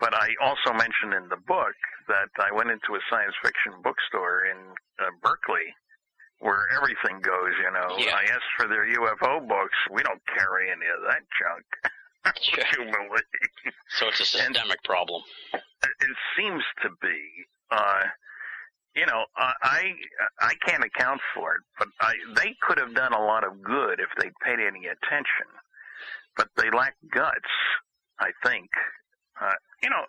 Speaker 4: But I also mentioned in the book that I went into a science fiction bookstore in Berkeley, where everything goes, you know.
Speaker 5: Yeah.
Speaker 4: I asked for their UFO books. We don't carry any of that junk. Would you believe?
Speaker 5: So it's a systemic problem.
Speaker 4: It seems to be. You know, I can't account for it, but they could have done a lot of good if they'd paid any attention. But they lack guts, I think. You know,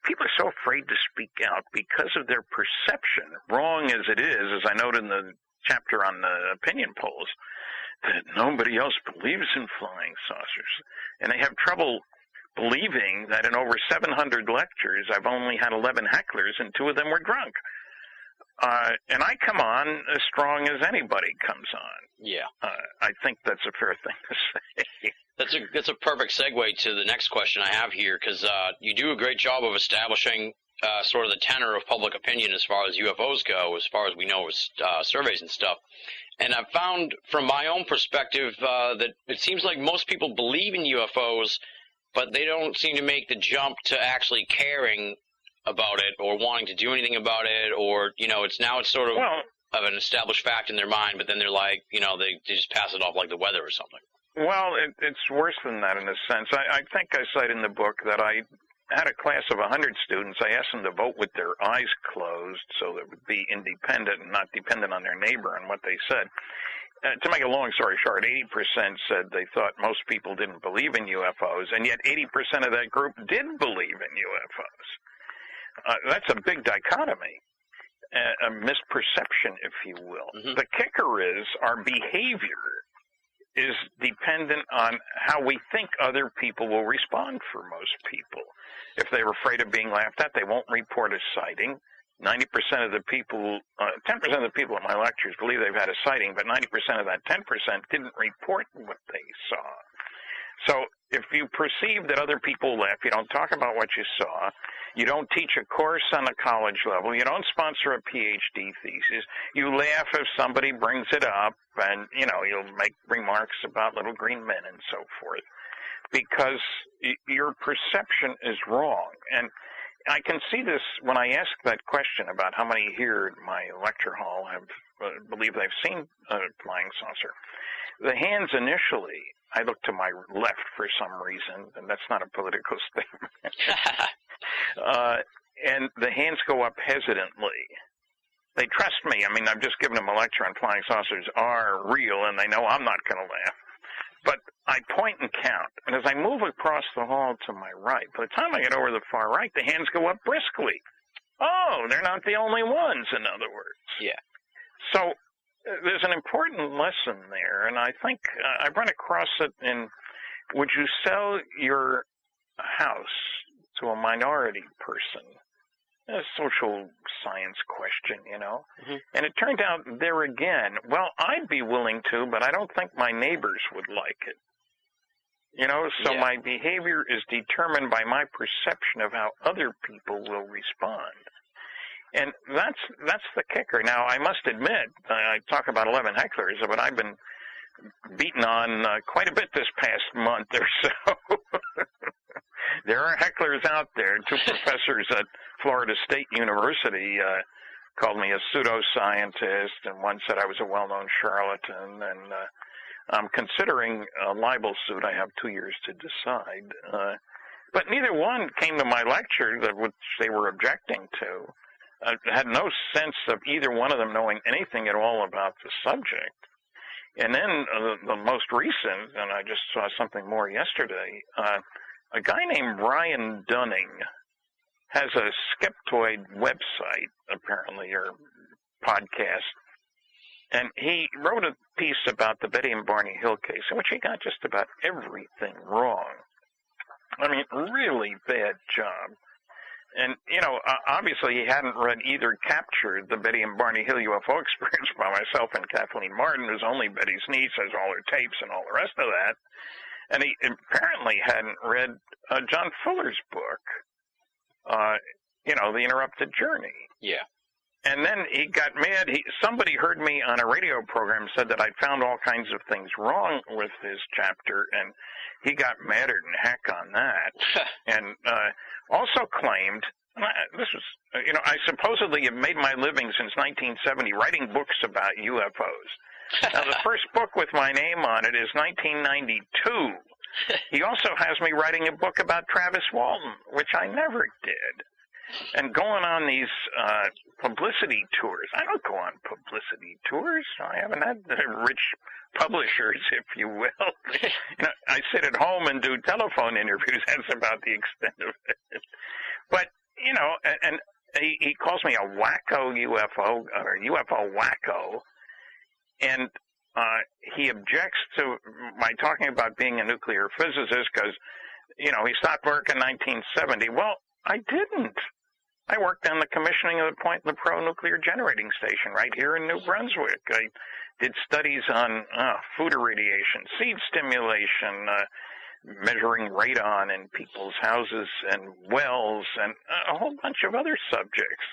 Speaker 4: people are so afraid to speak out because of their perception, wrong as it is, as I noted in the chapter on the opinion polls, that nobody else believes in flying saucers. And they have trouble believing that in over 700 lectures, I've only had 11 hecklers, and 2 of them were drunk. And I come on as strong as anybody comes on.
Speaker 5: Yeah.
Speaker 4: I think that's a fair thing to say.
Speaker 5: That's a perfect segue to the next question I have here, because you do a great job of establishing sort of the tenor of public opinion as far as UFOs go, as far as we know, with surveys and stuff. And I've found, from my own perspective, that it seems like most people believe in UFOs, but they don't seem to make the jump to actually caring about it or wanting to do anything about it, or, you know, it's sort of an established fact in their mind, but then they're like, you know, they just pass it off like the weather or something.
Speaker 4: Well, it's worse than that in a sense. I think I cite in the book that I had a class of 100 students. I asked them to vote with their eyes closed so they would be independent and not dependent on their neighbor and what they said. To make a long story short, 80% said they thought most people didn't believe in UFOs, and yet 80% of that group did believe in UFOs. That's a big dichotomy, a misperception, if you will. Mm-hmm. The kicker is our behavior is dependent on how we think other people will respond for most people. If they're afraid of being laughed at, they won't report a sighting. 90% of the people, 10% of the people at my lectures believe they've had a sighting, but 90% of that 10% didn't report what they saw. So if you perceive that other people laugh, you don't talk about what you saw, you don't teach a course on a college level, you don't sponsor a PhD thesis, you laugh if somebody brings it up, and, you know, you'll make remarks about little green men and so forth, because your perception is wrong. And I can see this when I ask that question about how many here at my lecture hall have believe they've seen a flying saucer. The hands initially, I look to my left for some reason, and that's not a political statement. And the hands go up hesitantly. They trust me. I mean, I've just given them a lecture on flying saucers are real, and they know I'm not going to laugh. But I point and count, and as I move across the hall to my right, by the time I get over to the far right, the hands go up briskly. Oh, they're not the only ones, in other words.
Speaker 5: Yeah.
Speaker 4: So there's an important lesson there, and I think I've run across it in, would you sell your house to a minority person? A social science question, you know. Mm-hmm. And it turned out there again, well, I'd be willing to, but I don't think my neighbors would like it. You know, so my behavior is determined by my perception of how other people will respond. And that's the kicker. Now, I must admit, I talk about 11 hecklers, but I've been beaten on quite a bit this past month or so. There are hecklers out there. 2 professors at Florida State University called me a pseudoscientist, and one said I was a well-known charlatan, and I'm considering a libel suit. I have 2 years to decide. But neither one came to my lecture that which they were objecting to. I had no sense of either one of them knowing anything at all about the subject. And then the most recent, and I just saw something more yesterday, a guy named Brian Dunning has a skeptoid website, apparently, or podcast. And he wrote a piece about the Betty and Barney Hill case, in which he got just about everything wrong. I mean, really bad job. And, you know, obviously he hadn't read either Captured, the Betty and Barney Hill UFO experience by myself and Kathleen Martin, who's only Betty's niece, has all her tapes and all the rest of that. And he apparently hadn't read John Fuller's book, you know, The Interrupted Journey.
Speaker 5: Yeah.
Speaker 4: And then he got mad. Somebody heard me on a radio program, said that I'd found all kinds of things wrong with his chapter, and he got madder than heck on that. And also claimed, this was, I supposedly have made my living since 1970 writing books about UFOs. Now, the first book with my name on it is 1992. He also has me writing a book about Travis Walton, which I never did. And going on these publicity tours. I don't go on publicity tours. I haven't had the rich publishers, if you will. I sit at home and do telephone interviews. That's about the extent of it. But, and he calls me a wacko UFO, or UFO wacko. And he objects to my talking about being a nuclear physicist because, he stopped work in 1970. Well, I didn't. I worked on the commissioning of the Point Lepreau nuclear generating station right here in New Brunswick. I did studies on food irradiation, seed stimulation, measuring radon in people's houses and wells, and a whole bunch of other subjects.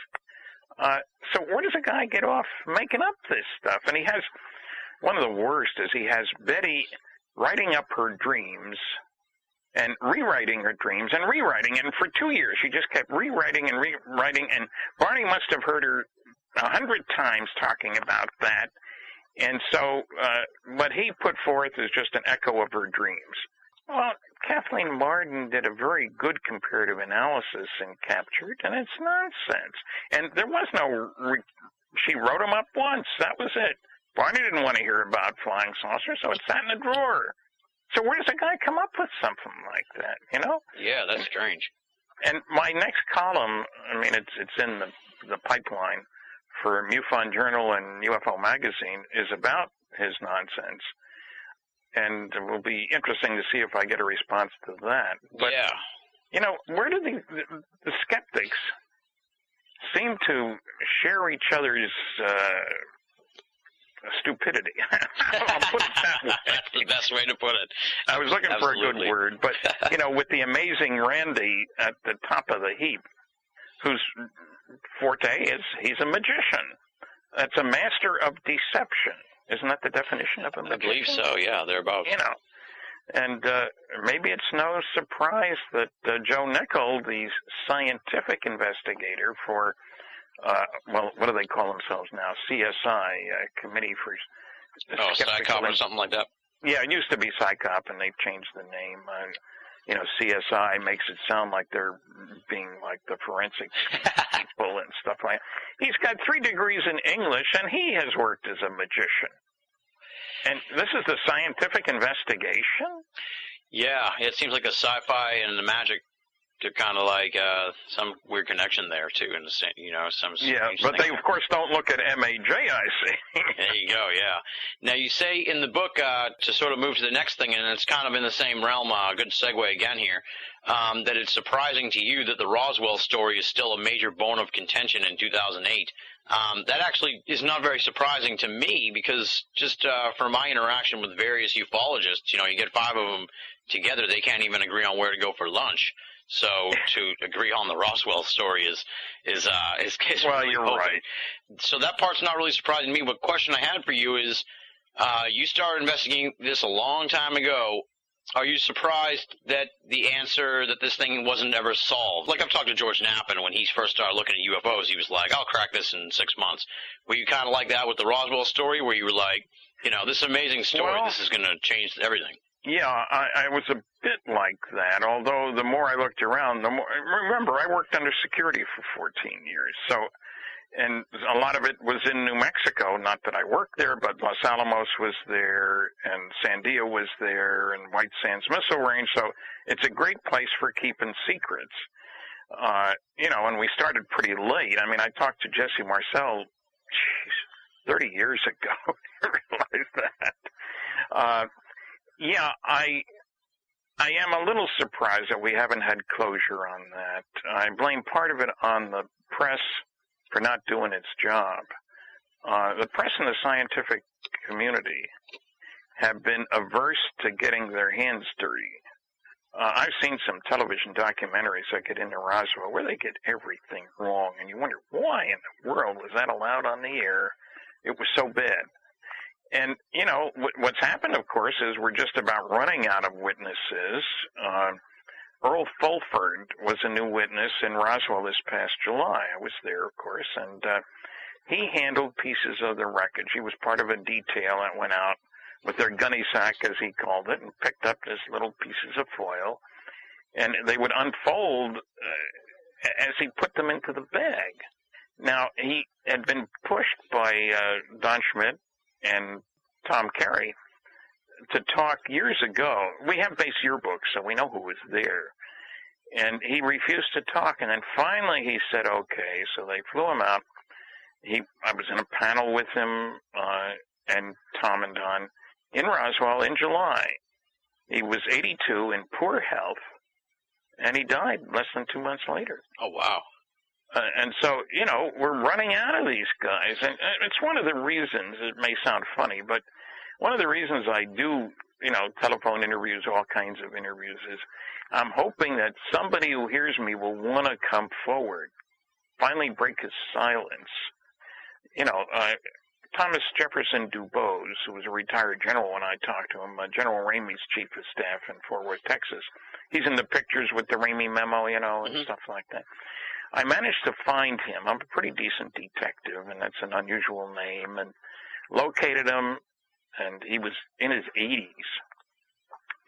Speaker 4: So where does a guy get off making up this stuff? And he has, one of the worst is he has Betty writing up her dreams and rewriting her dreams and rewriting. And for 2 years, she just kept rewriting and rewriting. And Barney must have heard her 100 times talking about that. And so what he put forth is just an echo of her dreams. Well, Kathleen Marden did a very good comparative analysis in Captured, and it's nonsense. And there was no, she wrote them up once. That was it. Barney didn't want to hear about flying saucers, so it sat in a drawer. So where does a guy come up with something like that,
Speaker 5: Yeah, that's strange.
Speaker 4: And my next column, it's in the pipeline for MUFON Journal and UFO Magazine, is about his nonsense. And it will be interesting to see if I get a response to that. But,
Speaker 5: yeah.
Speaker 4: Where do the skeptics seem to share each other's stupidity? I'll put it that way.
Speaker 5: That's the best way to put it.
Speaker 4: I was looking
Speaker 5: Absolutely.
Speaker 4: for a good word, but, with the amazing Randy at the top of the heap, whose forte is he's a magician. That's a master of deception. Isn't that the definition of a magician?
Speaker 5: I believe so, yeah, thereabouts.
Speaker 4: And maybe it's no surprise that Joe Nickell, the scientific investigator for, what do they call themselves now? CSI, Committee for...
Speaker 5: SciCop or something like that.
Speaker 4: Yeah, it used to be SciCop, and they've changed the name. CSI makes it sound like they're being like the forensic people and stuff like that. He's got 3 degrees in English, and he has worked as a magician. And this is the scientific investigation?
Speaker 5: Yeah, it seems like a sci-fi and the magic to kind of like some weird connection there, too, in the same, some...
Speaker 4: Yeah, but they, of course, don't look at MAJ, I see.
Speaker 5: There you go, yeah. Now, you say in the book, to sort of move to the next thing, and it's kind of in the same realm, good segue again here, that it's surprising to you that the Roswell story is still a major bone of contention in 2008. That actually is not very surprising to me because just from my interaction with various ufologists, you get 5 of them together, they can't even agree on where to go for lunch. So to agree on the Roswell story is
Speaker 4: well,
Speaker 5: really
Speaker 4: you're
Speaker 5: hoping.
Speaker 4: right.
Speaker 5: So that part's not really surprising to me. But question I had for you is, you started investigating this a long time ago. Are you surprised that the answer that this thing wasn't ever solved? Like I've talked to George Knappen when he first started looking at UFOs, he was like, "I'll crack this in 6 months." Were you kind of like that with the Roswell story, where you were like, this amazing story, this is going to change everything?
Speaker 4: Yeah, I was a bit like that, although the more I looked around, the more... Remember, I worked under security for 14 years, and a lot of it was in New Mexico. Not that I worked there, but Los Alamos was there, and Sandia was there, and White Sands Missile Range, so it's a great place for keeping secrets. And we started pretty late. I talked to Jesse Marcel, 30 years ago. I realized that. Yeah, I am a little surprised that we haven't had closure on that. I blame part of it on the press for not doing its job. The press and the scientific community have been averse to getting their hands dirty. I've seen some television documentaries that get into Roswell where they get everything wrong, and you wonder, why in the world was that allowed on the air? It was so bad. And, you know, what's happened, of course, is we're just about running out of witnesses. Earl Fulford was a new witness in Roswell this past July. I was there, of course, and he handled pieces of the wreckage. He was part of a detail that went out with their gunny sack, as he called it, and picked up these little pieces of foil, and they would unfold as he put them into the bag. Now, he had been pushed by Don Schmidt and Tom Carey to talk years ago. We have base yearbooks, so we know who was there. And he refused to talk, and then finally he said, okay, so they flew him out. I was in a panel with him and Tom and Don in Roswell in July. He was 82 in poor health, and he died less than 2 months later.
Speaker 5: Oh, wow.
Speaker 4: And so, you know, we're running out of these guys. And it's one of the reasons, it may sound funny, but one of the reasons I do, you know, telephone interviews, all kinds of interviews, is I'm hoping that somebody who hears me will want to come forward, finally break his silence. You know, Thomas Jefferson Dubose, who was a retired general when I talked to him, General Ramey's chief of staff in Fort Worth, Texas. He's in the pictures with the Ramey memo, you know, and stuff like that. I managed to find him. I'm a pretty decent detective, and that's an unusual name, and located him, and he was in his 80s,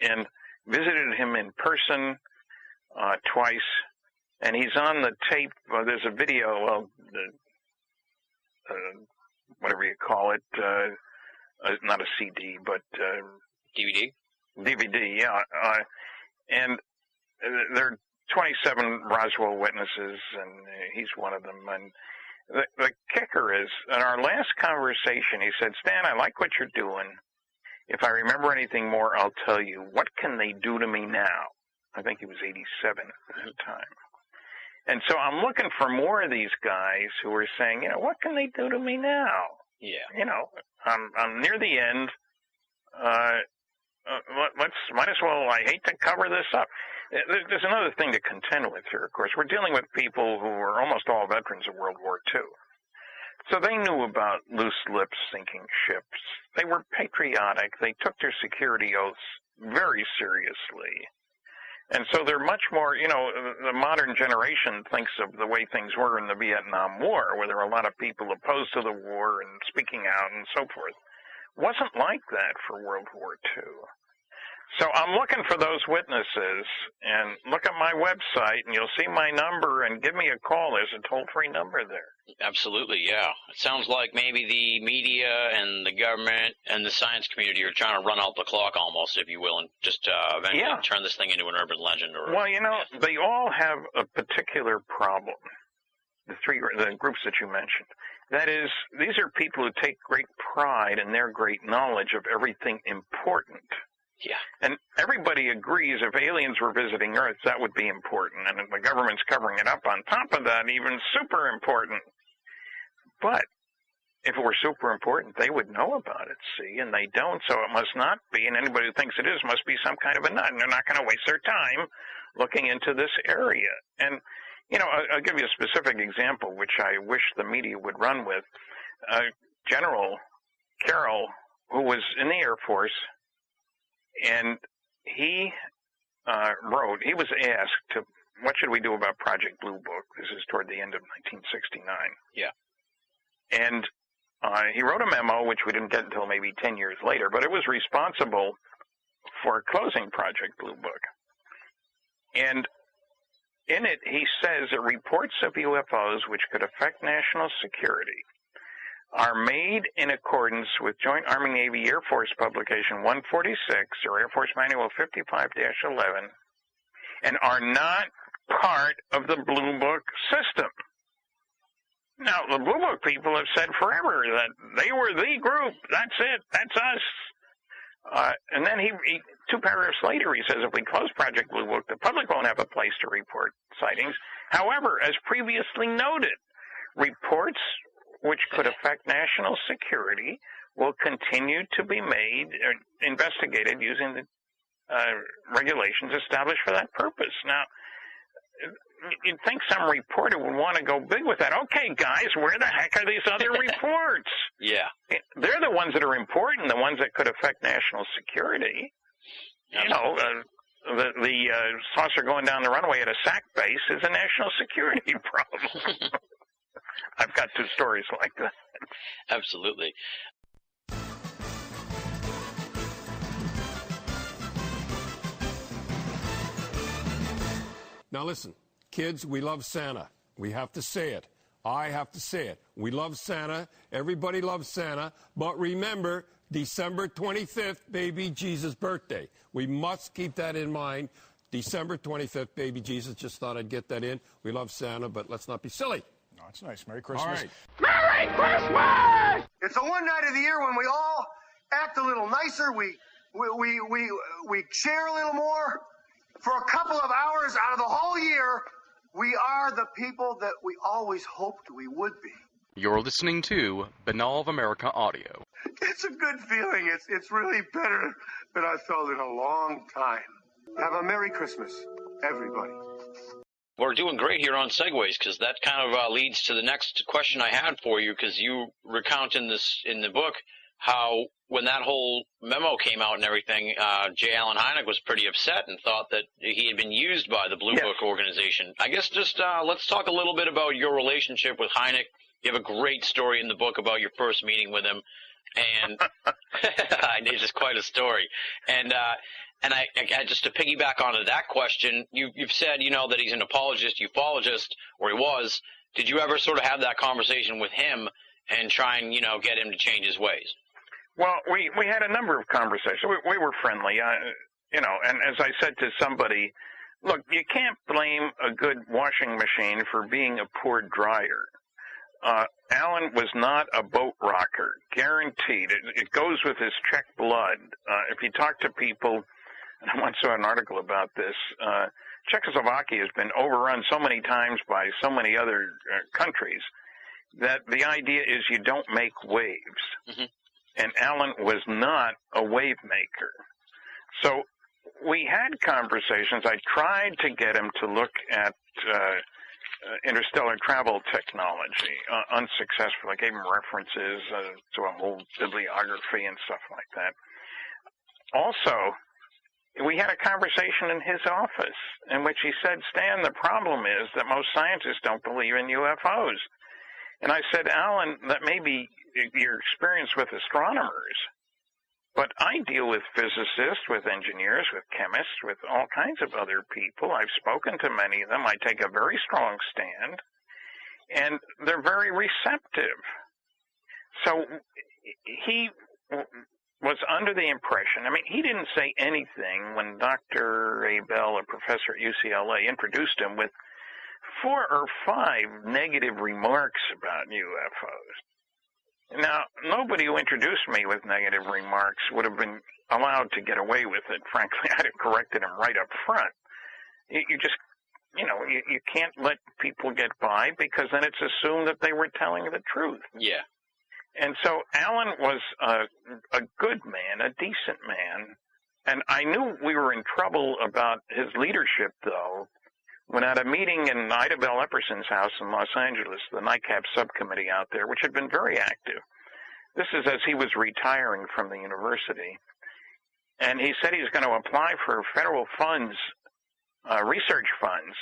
Speaker 4: and visited him in person twice, and he's on the tape. There's a video of whatever you call it, not a CD, but
Speaker 5: DVD?
Speaker 4: DVD, yeah. And there are 27 Roswell witnesses, and he's one of them. And the kicker is, in our last conversation, he said, Stan, I like what you're doing. If I remember anything more, I'll tell you. What can they do to me now? I think he was 87 at the time. And so I'm looking for more of these guys who are saying, you know, what can they do to me now?
Speaker 5: Yeah.
Speaker 4: You know, I'm near the end. Might as well, I hate to cover this up. There's another thing to contend with here, of course. We're dealing with people who are almost all veterans of World War II. So they knew about loose lips sinking ships. They were patriotic. They took their security oaths very seriously. And so they're much more, you know, the modern generation thinks of the way things were in the Vietnam War, where there were a lot of people opposed to the war and speaking out and so forth. Wasn't like that for World War II. So I'm looking for those witnesses, and look at my website, and you'll see my number, and give me a call. There's a toll-free number there.
Speaker 5: Absolutely, yeah. It sounds like maybe the media and the government and the science community are trying to run out the clock almost, if you will, and just eventually turn this thing into an urban legend.
Speaker 4: Well, you know, they all have a particular problem, the groups that you mentioned. That is, these are people who take great pride in their great knowledge of everything important.
Speaker 5: Yeah.
Speaker 4: And everybody agrees if aliens were visiting Earth, that would be important. And if the government's covering it up on top of that, even super important. But if it were super important, they would know about it, see, and they don't, so it must not be. And anybody who thinks it is must be some kind of a nut, and they're not going to waste their time looking into this area. And, you know, I'll give you a specific example, which I wish the media would run with. General Carroll, who was in the Air Force, and he wrote, he was asked, what should we do about Project Blue Book? This is toward the end of 1969.
Speaker 5: Yeah.
Speaker 4: And he wrote a memo, which we didn't get until maybe 10 years later, but it was responsible for closing Project Blue Book. And in it, he says that reports of UFOs which could affect national security are made in accordance with Joint Army-Navy Air Force Publication 146, or Air Force Manual 55-11, and are not part of the Blue Book system. Now, the Blue Book people have said forever that they were the group. That's it. That's us. And then he 2 paragraphs later, he says, if we close Project Blue Book, the public won't have a place to report sightings. However, as previously noted, reports which could affect national security will continue to be made, investigated using the regulations established for that purpose. Now, you'd think some reporter would want to go big with that. Okay, guys, where the heck are these other reports?
Speaker 5: Yeah.
Speaker 4: They're the ones that are important, the ones that could affect national security. You know, the saucer going down the runway at a SAC base is a national security problem. I've got 2 stories like that.
Speaker 5: Absolutely.
Speaker 6: Now listen, kids, we love Santa. We have to say it. I have to say it. We love Santa. Everybody loves Santa. But remember, December 25th, baby Jesus' birthday. We must keep that in mind. December 25th, baby Jesus. Just thought I'd get that in. We love Santa, but let's not be silly.
Speaker 7: No, it's nice. Merry Christmas.
Speaker 6: All right.
Speaker 8: Merry Christmas! It's the one night of the year when we all act a little nicer. We share a little more. For a couple of hours out of the whole year, we are the people that we always hoped we would be.
Speaker 2: You're listening to Banal of America Audio.
Speaker 8: It's a good feeling. It's really better than I felt in a long time. Have a Merry Christmas, everybody.
Speaker 5: We're doing great here on Segways, because that kind of leads to the next question I had for you, because you recount in the book how when that whole memo came out and everything, J. Allen Hynek was pretty upset and thought that he had been used by the Blue Book organization. I guess just let's talk a little bit about your relationship with Hynek. You have a great story in the book about your first meeting with him, and it's just quite a story. And I just to piggyback onto that question, you've said, you know, that he's an apologist, ufologist, or he was. Did you ever sort of have that conversation with him and try and, you know, get him to change his ways?
Speaker 4: Well, we had a number of conversations. We were friendly, you know, and as I said to somebody, look, you can't blame a good washing machine for being a poor dryer. Alan was not a boat rocker, guaranteed. It goes with his Czech blood. If you talk to people, and I once saw an article about this, Czechoslovakia has been overrun so many times by so many other countries that the idea is you don't make waves. Mm-hmm. And Alan was not a wave maker. So we had conversations. I tried to get him to look at interstellar travel technology, unsuccessful. I gave him references to a whole bibliography and stuff like that. Also, we had a conversation in his office in which he said, Stan, the problem is that most scientists don't believe in UFOs. And I said, Alan, that may be your experience with astronomers, but I deal with physicists, with engineers, with chemists, with all kinds of other people. I've spoken to many of them. I take a very strong stand, and they're very receptive. So he was under the impression, I mean, he didn't say anything when Dr. Abel, a professor at UCLA, introduced him with 4 or 5 negative remarks about UFOs. Now, nobody who introduced me with negative remarks would have been allowed to get away with it. Frankly, I'd have corrected him right up front. You just, you know, you can't let people get by because then it's assumed that they were telling the truth.
Speaker 5: Yeah.
Speaker 4: And so Alan was a good man, a decent man. And I knew we were in trouble about his leadership, though, when at a meeting in Ida Bell Epperson's house in Los Angeles, the NICAP subcommittee out there, which had been very active. This is as he was retiring from the university. And he said he was going to apply for federal funds, research funds,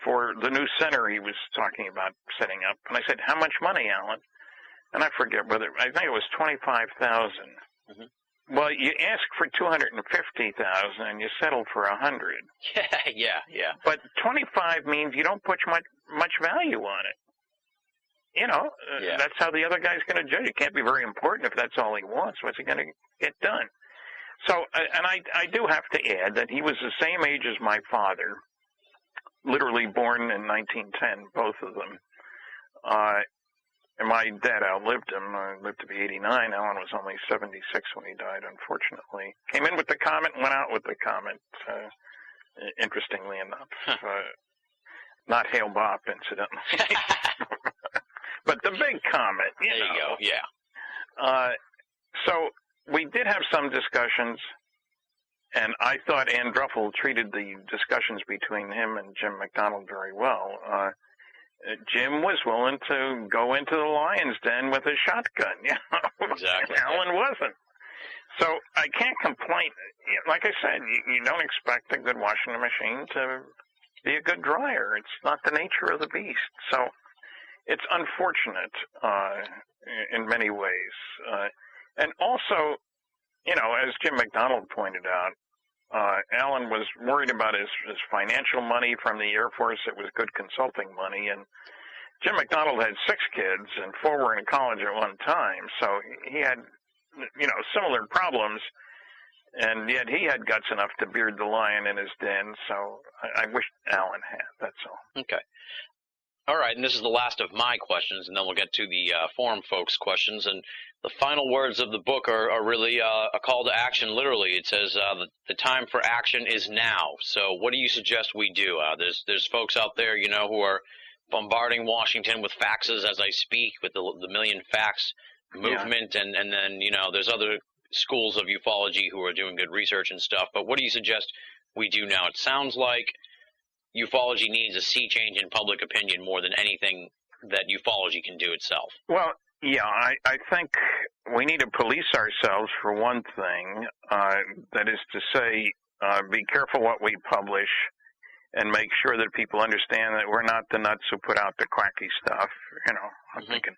Speaker 4: for the new center he was talking about setting up. And I said, how much money, Alan? And I forget whether, I think it was $25,000. Mm-hmm. Well, you asked for $250,000 and you settled for $100,000.
Speaker 5: Yeah.
Speaker 4: But 25 means you don't put much value on it. You know, That's how the other guy's going to judge. It can't be very important if that's all he wants. What's he going to get done? So, and I do have to add that he was the same age as my father, literally born in 1910, both of them. And my dad outlived him. Lived to be 89. Alan was only 76 when he died, unfortunately. Came in with the comet and went out with the comet, interestingly enough. Not Hale-Bopp, incidentally. But the big comet, you know.
Speaker 5: There you go, yeah.
Speaker 4: So we did have some discussions, And I thought Ann Druffel treated the discussions between him and Jim McDonald very well. Jim was willing to go into the lion's den with a shotgun, you know.
Speaker 5: Exactly.
Speaker 4: Alan wasn't. So I can't complain. Like I said, you don't expect a good washing machine to be a good dryer. It's not the nature of the beast. So it's unfortunate in many ways. And also, you know, as Jim McDonald pointed out, Alan was worried about his financial money from the Air Force. It was good consulting money. And Jim McDonald had 6 kids, and 4 were in college at one time. So he had, you know, similar problems. And yet he had guts enough to beard the lion in his den. So I wish Alan had. That's all.
Speaker 5: Okay. All right, and this is the last of my questions, and then we'll get to the forum folks' questions. And the final words of the book are really a call to action, literally. It says the time for action is now. So what do you suggest we do? There's folks out there, you know, who are bombarding Washington with faxes as I speak, with the million fax movement, and then, you know, there's other schools of ufology who are doing good research and stuff. But what do you suggest we do now? It sounds like ufology needs a sea change in public opinion more than anything that ufology can do itself.
Speaker 4: Well, yeah, I think we need to police ourselves for one thing. That is to say, be careful what we publish and make sure that people understand that we're not the nuts who put out the quacky stuff. You know, I'm thinking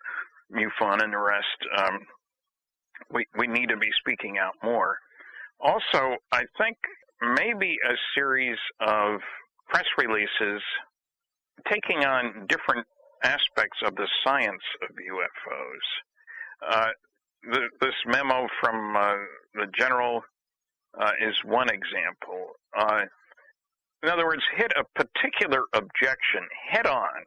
Speaker 4: MUFON and the rest. We need to be speaking out more. Also, I think maybe a series of press releases taking on different aspects of the science of UFOs. This memo from the general is one example. In other words, hit a particular objection head on.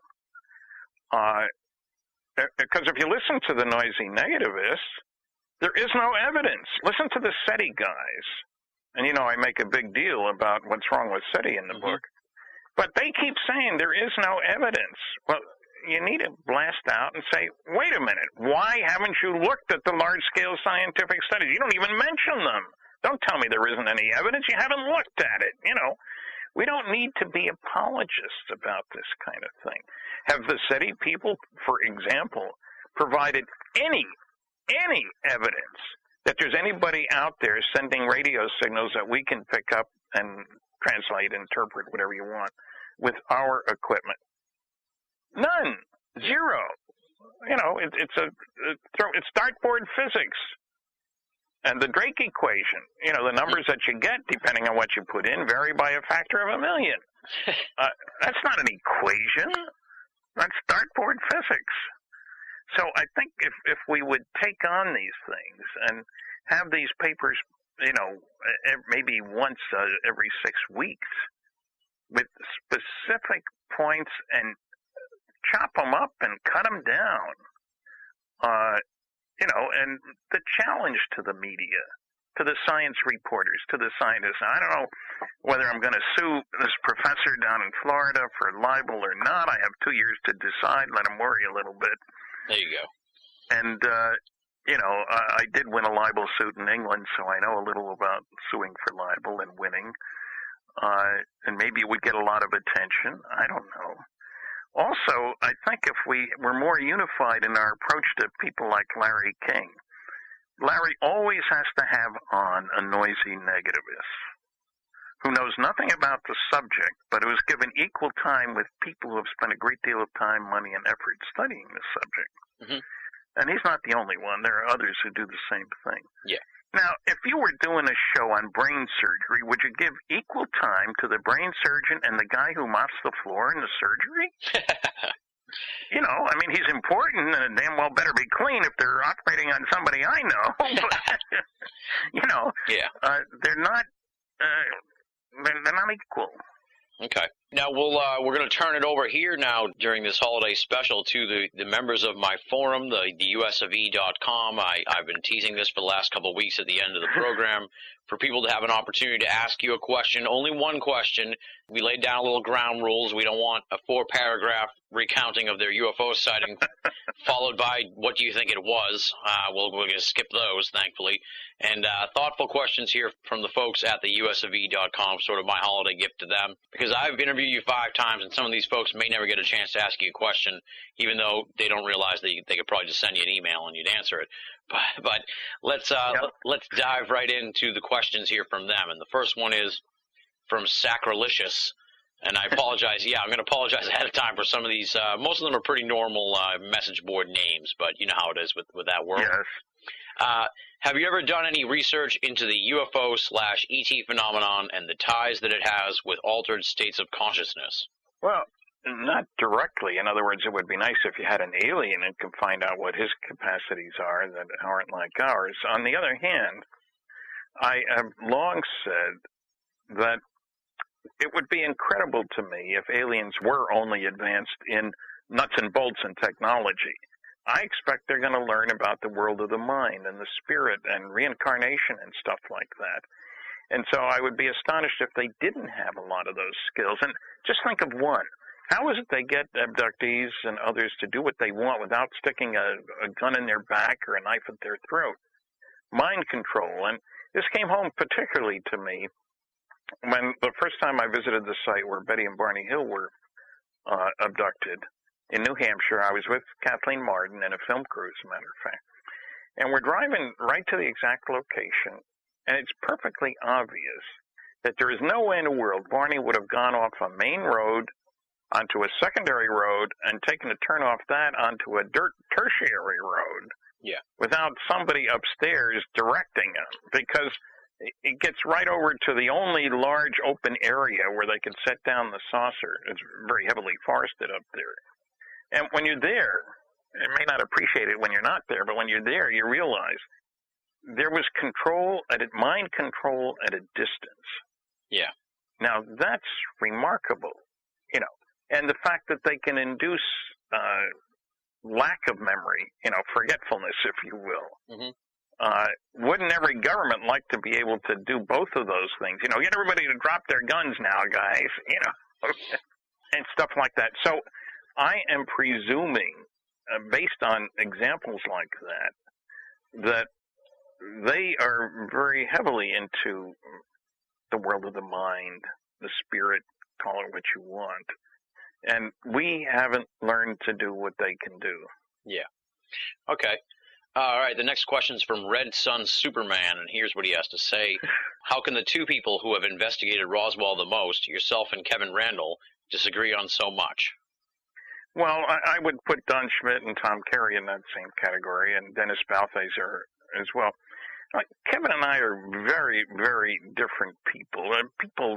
Speaker 4: Because if you listen to the noisy negativists, there is no evidence. Listen to the SETI guys. And, you know, I make a big deal about what's wrong with SETI in the book. But they keep saying there is no evidence. Well, you need to blast out and say, wait a minute, why haven't you looked at the large-scale scientific studies? You don't even mention them. Don't tell me there isn't any evidence. You haven't looked at it. You know, we don't need to be apologists about this kind of thing. Have the SETI people, for example, provided any evidence that there's anybody out there sending radio signals that we can pick up and translate, interpret, whatever you want, with our equipment? None. Zero. You know, it's dartboard physics. And the Drake equation, you know, the numbers that you get, depending on what you put in, vary by a factor of 1,000,000. That's not an equation. That's dartboard physics. So I think if we would take on these things and have these papers, you know, maybe once every 6 weeks with specific points and chop them up and cut them down, you know, and the challenge to the media, to the science reporters, to the scientists. I don't know whether I'm going to sue this professor down in Florida for libel or not. I have 2 years to decide. Let him worry a little bit.
Speaker 5: There you go.
Speaker 4: And, you know, I did win a libel suit in England, so I know a little about suing for libel and winning. And maybe it would get a lot of attention. I don't know. Also, I think if we were more unified in our approach to people like Larry King, Larry always has to have on a noisy negativist who knows nothing about the subject, but who is given equal time with people who have spent a great deal of time, money, and effort studying the subject. And he's not the only one. There are others who do the same thing.
Speaker 5: Yeah.
Speaker 4: Now, if you were doing a show on brain surgery, would you give equal time to the brain surgeon and the guy who mops the floor in the surgery? You know, I mean, he's important and damn well better be clean if they're operating on somebody I know. But, you know, they're not equal.
Speaker 5: Okay. Now we're going to turn it over here now during this holiday special to the members of my forum, the usofe.com. I've been teasing this for the last couple of weeks at the end of the program for people to have an opportunity to ask you a question, only one question. We laid down a little ground rules. We don't want a 4-paragraph recounting of their UFO sighting followed by what do you think it was. We're going to skip those, thankfully. And thoughtful questions here from the folks at the usofe.com, sort of my holiday gift to them, because I've interviewed you 5 times, and some of these folks may never get a chance to ask you a question, even though they don't realize that they could probably just send you an email and you'd answer it. But let's dive right into the questions here from them. And the first one is from Sacrilicious. And I apologize. Yeah, I'm going to apologize ahead of time for some of these. Most of them are pretty normal message board names, but you know how it is with that world.
Speaker 4: Yes.
Speaker 5: Have you ever done any research into the UFO/ET phenomenon and the ties that it has with altered states of consciousness?
Speaker 4: Well, not directly. In other words, it would be nice if you had an alien and could find out what his capacities are that aren't like ours. On the other hand, I have long said that it would be incredible to me if aliens were only advanced in nuts and bolts and technology. I expect they're going to learn about the world of the mind and the spirit and reincarnation and stuff like that. And so I would be astonished if they didn't have a lot of those skills. And just think of one. How is it they get abductees and others to do what they want without sticking a gun in their back or a knife at their throat? Mind control. And this came home particularly to me when the first time I visited the site where Betty and Barney Hill were abducted in New Hampshire. I was with Kathleen Martin and a film crew, as a matter of fact. And we're driving right to the exact location, and it's perfectly obvious that there is no way in the world Barney would have gone off a main road onto a secondary road and taken a turn off that onto a tertiary road without somebody upstairs directing him, because it gets right over to the only large open area where they could set down the saucer. It's very heavily forested up there. And when you're there, you may not appreciate it when you're not there, but when you're there, you realize there was mind control at a distance.
Speaker 5: Yeah.
Speaker 4: Now, that's remarkable, you know. And the fact that they can induce lack of memory, you know, forgetfulness, if you will.
Speaker 5: Mm-hmm.
Speaker 4: Wouldn't every government like to be able to do both of those things? You know, get everybody to drop their guns now, guys, you know, and stuff like that. So I am presuming, based on examples like that they are very heavily into the world of the mind, the spirit, call it what you want. And we haven't learned to do what they can do.
Speaker 5: Yeah. Okay. All right, the next question is from Red Sun Superman, and here's what he has to say. How can the two people who have investigated Roswell the most, yourself and Kevin Randall, disagree on so much?
Speaker 4: Well, I would put Don Schmidt and Tom Carey in that same category, and Dennis Balthaser as well. Kevin and I are very, very different people.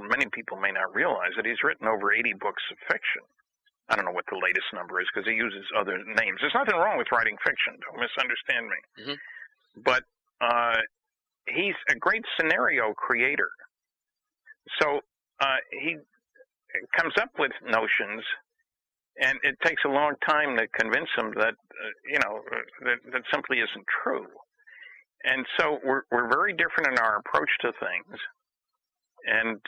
Speaker 4: Many people may not realize that he's written over 80 books of fiction. I don't know what the latest number is because he uses other names. There's nothing wrong with writing fiction. Don't misunderstand me.
Speaker 5: Mm-hmm.
Speaker 4: But he's a great scenario creator. So he comes up with notions, and it takes a long time to convince him that, that simply isn't true. And so we're very different in our approach to things. And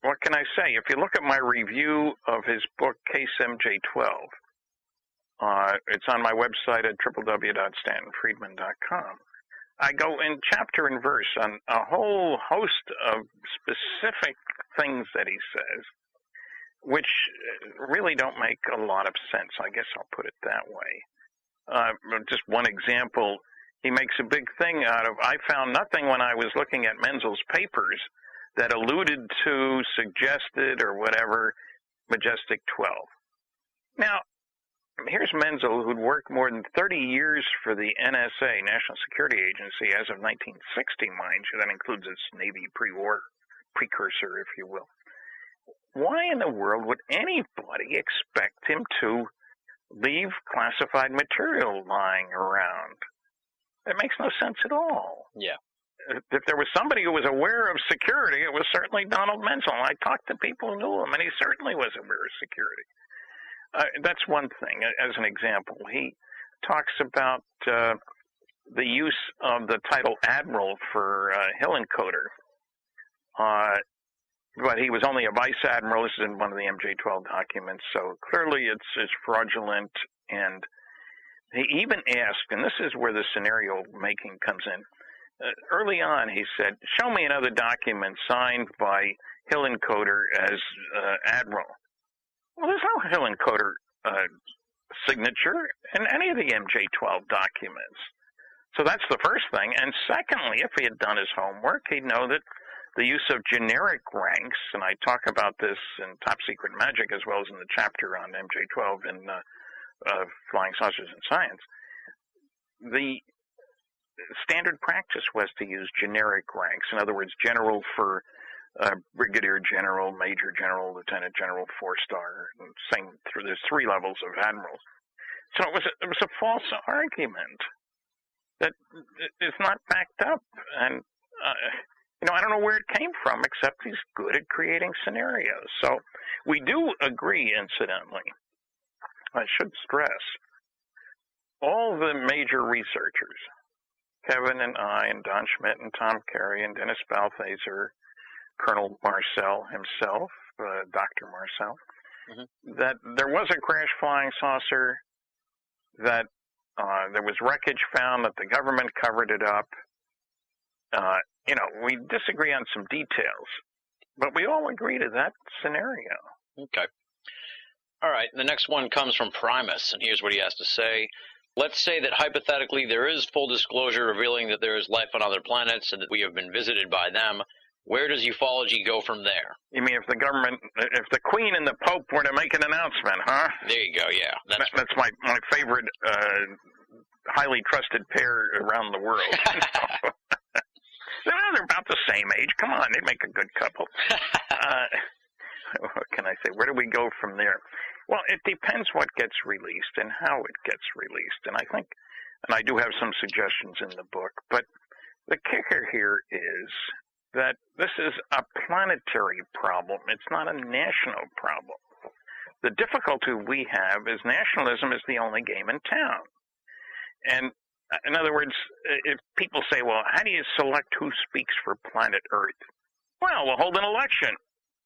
Speaker 4: what can I say? If you look at my review of his book, Case MJ12, it's on my website at www.stantonfriedman.com. I go in chapter and verse on a whole host of specific things that he says, which really don't make a lot of sense. I guess I'll put it that way. Just one example, he makes a big thing out of, I found nothing when I was looking at Menzel's papers that alluded to, suggested, or whatever, Majestic 12. Now, here's Menzel, who'd worked more than 30 years for the NSA, National Security Agency, as of 1960, mind you. That includes its Navy pre-war precursor, if you will. Why in the world would anybody expect him to leave classified material lying around? It makes no sense at all.
Speaker 5: Yeah.
Speaker 4: if there was somebody who was aware of security, it was certainly Donald Menzel. I talked to people who knew him, and he certainly was aware of security. That's one thing, as an example. He talks about the use of the title Admiral for Hillenkoetter. But he was only a vice admiral. This is in one of the MJ-12 documents, so clearly it's fraudulent. And he even asked, and this is where the scenario making comes in. Early on, he said, show me another document signed by Hillenkoetter as admiral. Well, there's no Hillenkoetter signature in any of the MJ-12 documents. So that's the first thing. And secondly, if he had done his homework, he'd know that the use of generic ranks, and I talk about this in Top Secret Magic as well as in the chapter on MJ-12 in Flying Saucers and Science, the standard practice was to use generic ranks. In other words, general for brigadier general, major general, lieutenant general, 4-star, and same through. There's 3 levels of admirals. So it was a false argument that is not backed up, and I don't know where it came from, except he's good at creating scenarios. So we do agree, incidentally. I should stress, all the major researchers, Kevin and I and Don Schmidt and Tom Carey and Dennis Balthaser, Colonel Marcel himself, Dr. Marcel, that there was a crash flying saucer, that there was wreckage found, that the government covered it up. We disagree on some details, but we all agree to that scenario.
Speaker 5: Okay. All right. The next one comes from Primus, and here's what he has to say. Let's say that hypothetically there is full disclosure revealing that there is life on other planets and that we have been visited by them. Where does ufology go from there?
Speaker 4: You mean if the Queen and the Pope were to make an announcement, huh?
Speaker 5: There you go, yeah.
Speaker 4: That's my favorite highly trusted pair around the world. They're about the same age. Come on, they make a good couple. What can I say? Where do we go from there? Well, it depends what gets released and how it gets released. And I do have some suggestions in the book, but the kicker here is that this is a planetary problem. It's not a national problem. The difficulty we have is nationalism is the only game in town. And in other words, if people say, well, how do you select who speaks for planet Earth? Well, we'll hold an election.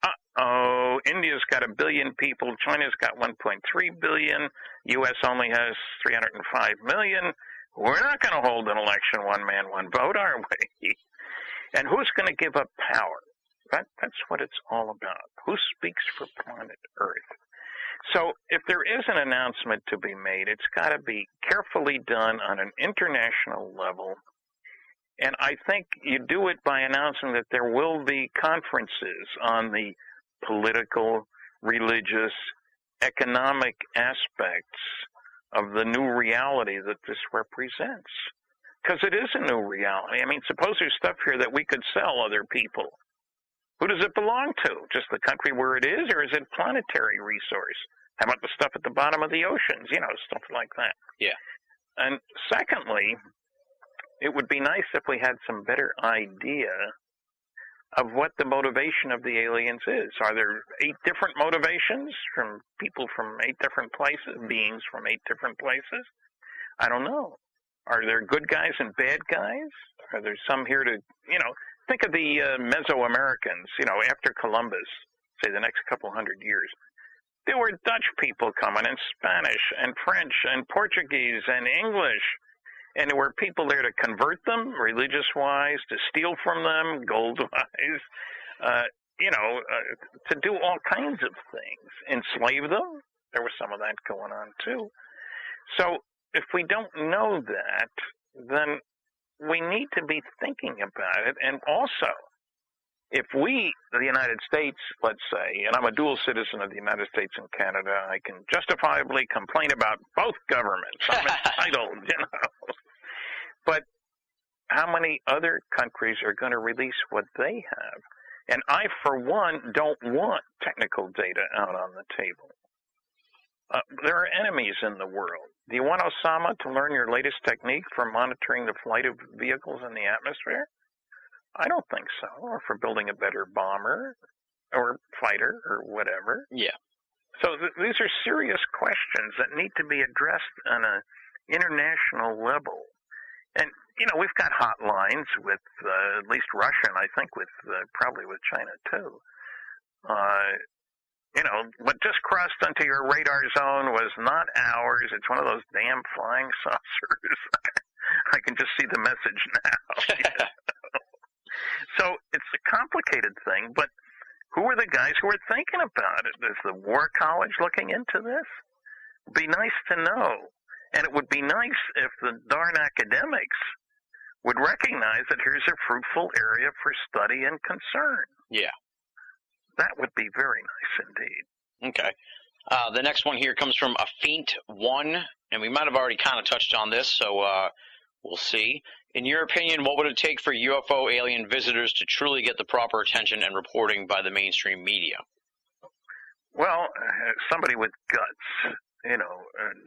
Speaker 4: Uh-oh, India's got 1 billion people. China's got 1.3 billion. U.S. only has 305 million. We're not going to hold an election, one man, one vote, are we? And who's going to give up power? That's what it's all about. Who speaks for planet Earth? So if there is an announcement to be made, it's got to be carefully done on an international level. And I think you do it by announcing that there will be conferences on the political, religious, economic aspects of the new reality that this represents. Because it is a new reality. I mean, suppose there's stuff here that we could sell other people. Who does it belong to? Just the country where it is, or is it planetary resource? How about the stuff at the bottom of the oceans? Stuff like that.
Speaker 5: Yeah.
Speaker 4: And secondly, it would be nice if we had some better idea of what the motivation of the aliens is. Are there 8 different motivations from people from 8 different places, beings from 8 different places? I don't know. Are there good guys and bad guys? Are there some here to, think of the Mesoamericans, after Columbus, say the next couple hundred years. There were Dutch people coming, and Spanish, and French, and Portuguese, and English. And there were people there to convert them, religious-wise, to steal from them, gold-wise, to do all kinds of things. Enslave them. There was some of that going on, too. So if we don't know that, then we need to be thinking about it. And also, if we, the United States, let's say, and I'm a dual citizen of the United States and Canada, I can justifiably complain about both governments. I'm entitled, But how many other countries are going to release what they have? And I, for one, don't want technical data out on the table. There are enemies in the world. Do you want Osama to learn your latest technique for monitoring the flight of vehicles in the atmosphere? I don't think so. Or for building a better bomber or fighter or whatever.
Speaker 5: Yeah.
Speaker 4: So these are serious questions that need to be addressed on an international level. And, we've got hotlines with at least Russia, and I think with probably with China, too. What just crossed onto your radar zone was not ours. It's one of those damn flying saucers. I can just see the message now. So it's a complicated thing, but who are the guys who are thinking about it? Is the War College looking into this? It'd be nice to know. And it would be nice if the darn academics would recognize that here's a fruitful area for study and concern.
Speaker 5: Yeah.
Speaker 4: That would be very nice indeed.
Speaker 5: Okay. The next one here comes from Afeint1, and we might have already kind of touched on this, so we'll see. In your opinion, what would it take for UFO alien visitors to truly get the proper attention and reporting by the mainstream media?
Speaker 4: Well, somebody with guts,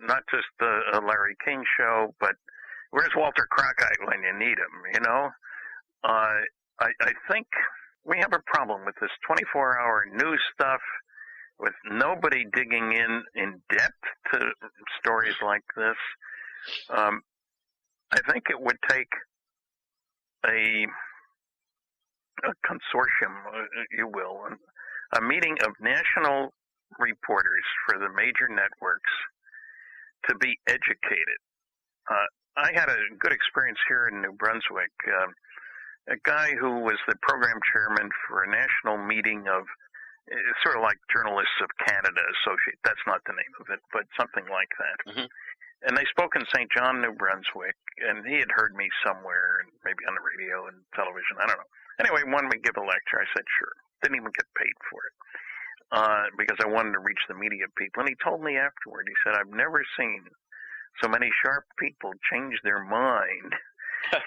Speaker 4: not just a Larry King show, but where's Walter Cronkite when you need him, I think we have a problem with this 24-hour news stuff, with nobody digging in depth to stories like this. I think it would take a consortium, you will, a meeting of national reporters for the major networks to be educated. I had a good experience here in New Brunswick. A guy who was the program chairman for a national meeting of, it's sort of like Journalists of Canada Associate. That's not the name of it, but something like that. Mm-hmm. And they spoke in St. John, New Brunswick, and he had heard me somewhere, maybe on the radio and television, I don't know. Anyway, wanted me to give a lecture. I said, sure. Didn't even get paid for it because I wanted to reach the media people. And he told me afterward, he said, I've never seen so many sharp people change their mind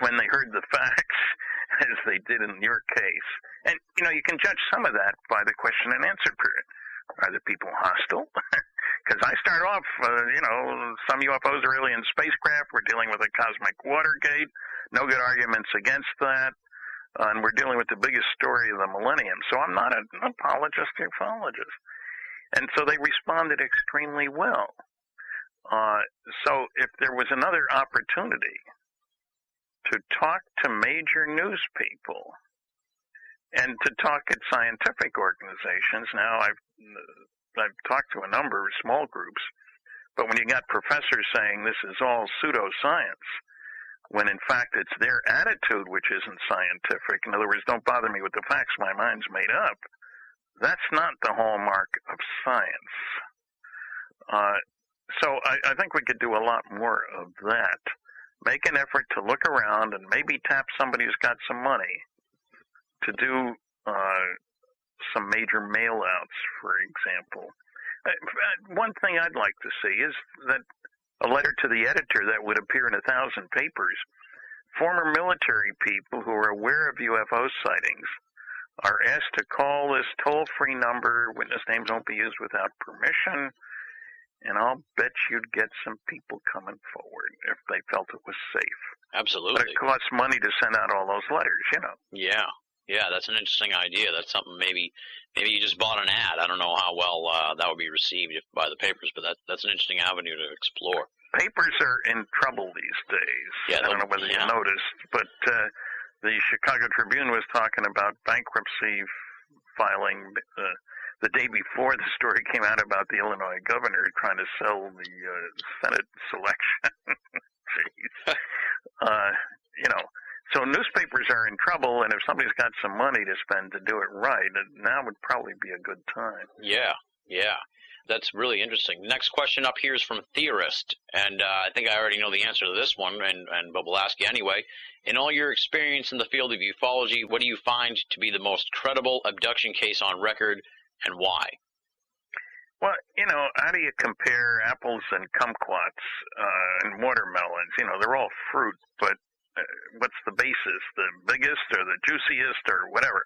Speaker 4: when they heard the facts as they did in your case. And, you can judge some of that by the question and answer period. Are the people hostile? Because I start off, some UFOs are alien spacecraft. We're dealing with a cosmic Watergate. No good arguments against that. And we're dealing with the biggest story of the millennium. So I'm not an apologist or ufologist. And so they responded extremely well. So if there was another opportunity to talk to major news people and to talk at scientific organizations, now I've talked to a number of small groups, but when you got professors saying this is all pseudoscience, when in fact it's their attitude which isn't scientific, in other words, don't bother me with the facts, my mind's made up, that's not the hallmark of science. So I think we could do a lot more of that. Make an effort to look around and maybe tap somebody who's got some money to do some major mail-outs, for example. One thing I'd like to see is that a letter to the editor that would appear in 1,000 papers. Former military people who are aware of UFO sightings are asked to call this toll-free number. Witness names won't be used without permission. And I'll bet you'd get some people coming forward if they felt it was safe.
Speaker 5: Absolutely.
Speaker 4: But it costs money to send out all those letters,
Speaker 5: Yeah, that's an interesting idea. That's something maybe you just bought an ad. I don't know how well that would be received by the papers, but that's an interesting avenue to explore.
Speaker 4: Papers are in trouble these days.
Speaker 5: Yeah,
Speaker 4: I don't know whether you noticed, but the Chicago Tribune was talking about bankruptcy filing the day before the story came out about the Illinois governor trying to sell the Senate selection. Jeez. So newspapers are in trouble, and if somebody's got some money to spend to do it right, now would probably be a good time.
Speaker 5: Yeah. That's really interesting. Next question up here is from Theorist, and I think I already know the answer to this one, but we'll ask you anyway. In all your experience in the field of ufology, what do you find to be the most credible abduction case on record, and why?
Speaker 4: Well, how do you compare apples and kumquats and watermelons? They're all fruit, but what's the basis? The biggest or the juiciest or whatever?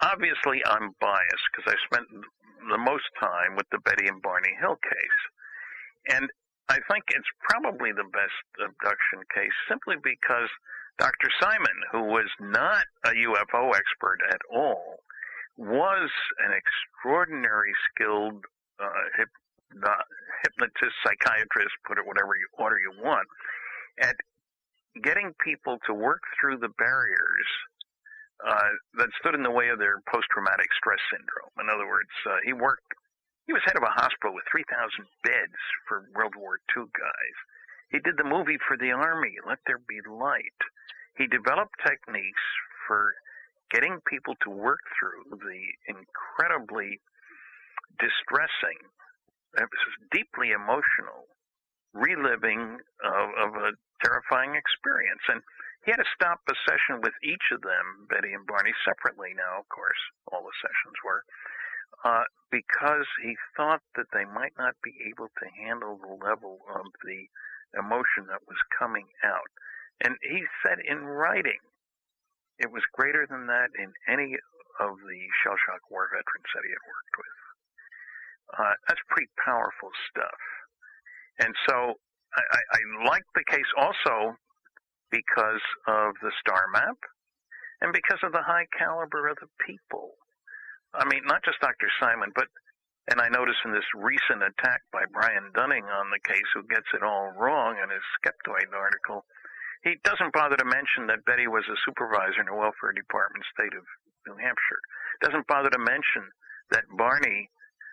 Speaker 4: Obviously, I'm biased because I spent the most time with the Betty and Barney Hill case. And I think it's probably the best abduction case simply because Dr. Simon, who was not a UFO expert at all, was an extraordinary skilled hypnotist, psychiatrist, put it whatever order you want, at getting people to work through the barriers that stood in the way of their post-traumatic stress syndrome. In other words, he was head of a hospital with 3,000 beds for World War II guys. He did the movie for the Army, Let There Be Light. He developed techniques for getting people to work through the incredibly distressing, deeply emotional reliving of a terrifying experience. And he had to stop a session with each of them, Betty and Barney, separately now, of course, all the sessions were, because he thought that they might not be able to handle the level of the emotion that was coming out. And he said in writing, it was greater than that in any of the shell shock war veterans that he had worked with. That's pretty powerful stuff. And so I like the case also because of the star map and because of the high caliber of the people. I mean, not just Dr. Simon, but, and I notice in this recent attack by Brian Dunning on the case, who gets it all wrong in his Skeptoid article, he doesn't bother to mention that Betty was a supervisor in the welfare department, state of New Hampshire. Doesn't bother to mention that Barney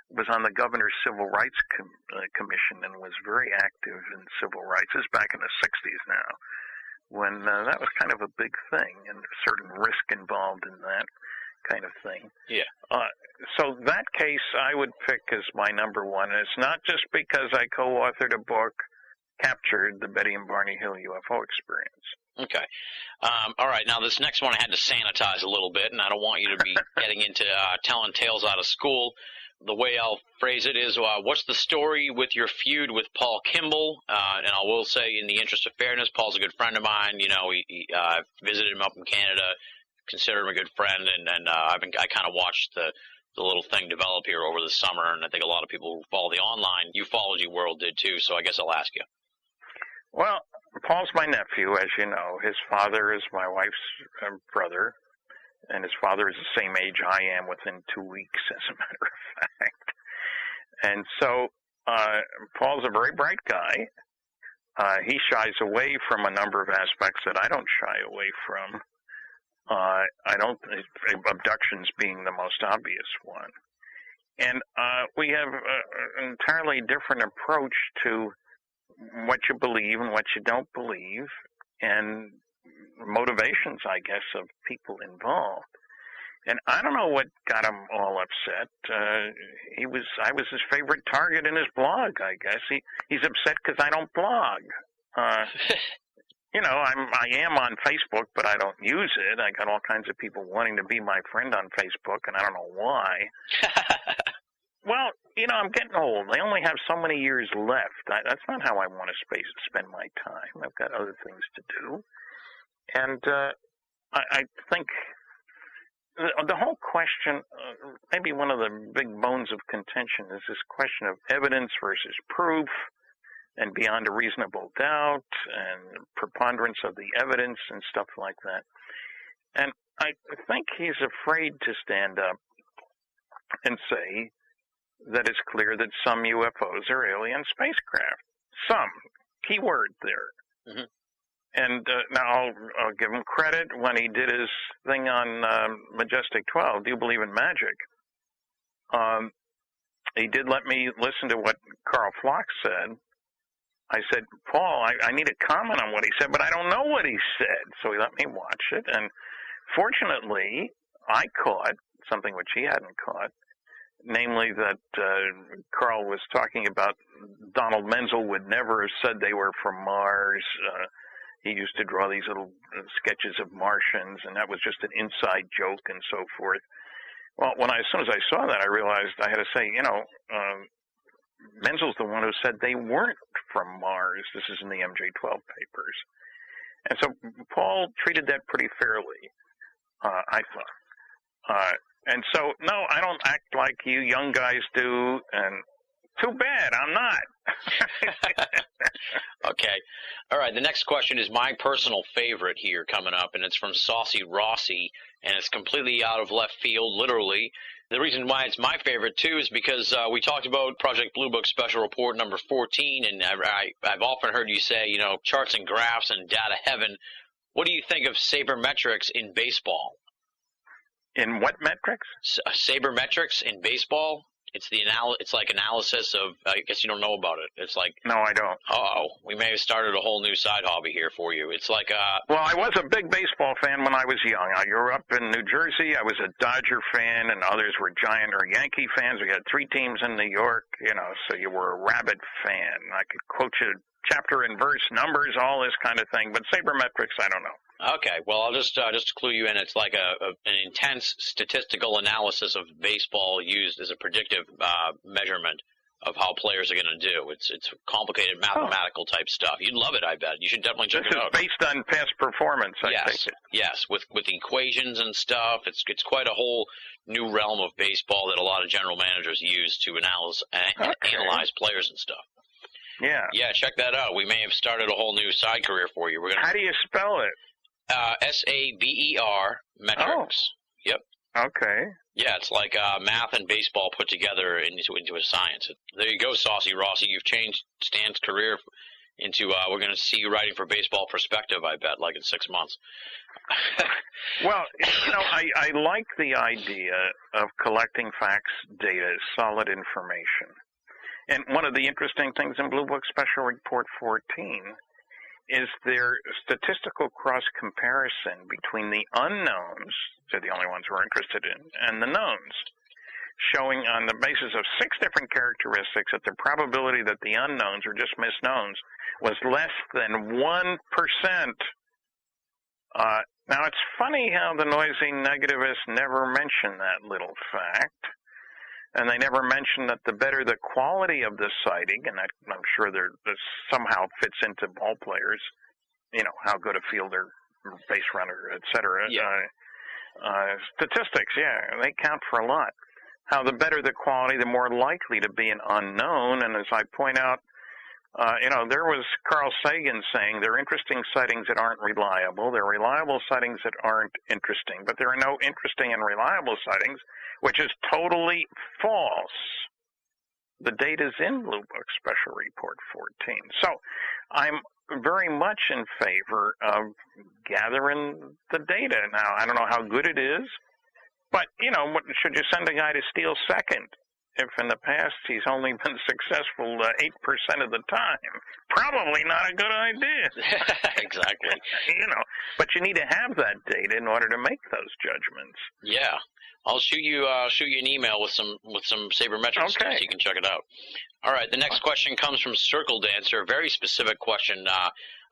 Speaker 4: was on the governor's civil rights commission and was very active in civil rights. This is back in the 60s now, when that was kind of a big thing and a certain risk involved in that kind of thing.
Speaker 5: Yeah.
Speaker 4: So that case I would pick as my number one. And it's not just because I co-authored a book, captured the Betty and Barney Hill UFO experience.
Speaker 5: Okay. All right. Now, this next one I had to sanitize a little bit, and I don't want you to be getting into telling tales out of school. The way I'll phrase it is, what's the story with your feud with Paul Kimball? And I will say, in the interest of fairness, Paul's a good friend of mine. You know, I visited him up in Canada, consider him a good friend, and I kind of watched the little thing develop here over the summer, and I think a lot of people who follow the online ufology world did too, so I guess I'll ask you.
Speaker 4: Well, Paul's my nephew, as you know. His father is my wife's brother, and his father is the same age I am within 2 weeks, as a matter of fact. And so Paul's a very bright guy. He shies away from a number of aspects that I don't shy away from. Abductions being the most obvious one. And we have an entirely different approach to what you believe and what you don't believe, and motivations, I guess, of people involved. And I don't know what got him all upset. I was his favorite target in his blog, I guess. He's upset because I don't blog. You know, I am on Facebook, but I don't use it. I got all kinds of people wanting to be my friend on Facebook, and I don't know why. Well, you know, I'm getting old. I only have so many years left. That's not how I want to spend my time. I've got other things to do. And I think the whole question, maybe one of the big bones of contention, is this question of evidence versus proof, and beyond a reasonable doubt, and preponderance of the evidence and stuff like that. And I think he's afraid to stand up and say that it's clear that some UFOs are alien spacecraft. Some. Key word there. Mm-hmm. And now I'll give him credit when he did his thing on Majestic 12, Do You Believe in Magic? He did let me listen to what Carl Flock said. I said, Paul, I need a comment on what he said, but I don't know what he said. So he let me watch it. And fortunately, I caught something which he hadn't caught, namely that Carl was talking about Donald Menzel would never have said they were from Mars. He used to draw these little sketches of Martians, and that was just an inside joke and so forth. Well, as soon as I saw that, I realized I had to say, you know, Menzel's the one who said they weren't from Mars. This is in the MJ-12 papers. And so Paul treated that pretty fairly, I thought. And so, no, I don't act like you young guys do, and too bad, I'm not.
Speaker 5: Okay. All right, the next question is my personal favorite here coming up, and it's from Saucy Rossi, and it's completely out of left field, literally. The reason why it's my favorite, too, is because we talked about Project Blue Book Special Report number 14, and I've often heard you say, you know, charts and graphs and data heaven. What do you think of sabermetrics in baseball?
Speaker 4: In what metrics?
Speaker 5: Sabermetrics in baseball. It's like analysis of. I guess you don't know about it. It's like.
Speaker 4: No, I don't.
Speaker 5: We may have started a whole new side hobby here for you. It's like.
Speaker 4: Well, I was a big baseball fan when I was young. I grew up in New Jersey. I was a Dodger fan, and others were Giant or Yankee fans. We had 3 teams in New York, you know, so you were a rabid fan. I could quote you chapter and verse numbers, all this kind of thing. But sabermetrics, I don't know.
Speaker 5: Okay, well, I'll just clue you in. It's like an intense statistical analysis of baseball used as a predictive measurement of how players are going to do. It's complicated mathematical type stuff. You'd love it, I bet. You should definitely check it out.
Speaker 4: This is based on past performance, I take it.
Speaker 5: Yes, with equations and stuff. It's quite a whole new realm of baseball that a lot of general managers use to analyze players and stuff.
Speaker 4: Yeah.
Speaker 5: Yeah, check that out. We may have started a whole new side career for you.
Speaker 4: How do you spell it?
Speaker 5: SABER metrics.
Speaker 4: Oh.
Speaker 5: Yep.
Speaker 4: Okay.
Speaker 5: Yeah, it's like math and baseball put together into a science. There you go, Saucy Rossi. You've changed Stan's career into we're going to see you writing for Baseball Perspective, I bet, like in 6 months.
Speaker 4: Well, you know, I like the idea of collecting facts, data, solid information. And one of the interesting things in Blue Book Special Report 14 is their statistical cross-comparison between the unknowns, they're the only ones we're interested in, and the knowns, showing on the basis of 6 different characteristics that the probability that the unknowns or just misknowns was less than 1%. Now, it's funny how the noisy negativists never mention that little fact. And they never mention that the better the quality of the sighting, and that, I'm sure this somehow fits into ball players, you know, how good a fielder, base runner, et cetera.
Speaker 5: Yeah.
Speaker 4: Statistics, yeah, they count for a lot. How the better the quality, the more likely to be an unknown. And as I point out, you know, there was Carl Sagan saying there are interesting sightings that aren't reliable. There are reliable sightings that aren't interesting. But there are no interesting and reliable sightings, which is totally false. The data's in Blue Book Special Report 14. So I'm very much in favor of gathering the data. Now, I don't know how good it is, but, you know, should you send a guy to steal second? If in the past he's only been successful 8% of the time, probably not a good idea.
Speaker 5: Exactly.
Speaker 4: You know, but you need to have that data in order to make those judgments.
Speaker 5: Yeah, I'll shoot you an email with some sabermetric stuff so you can check it out. All right, the next question comes from Circle Dancer. A very specific question.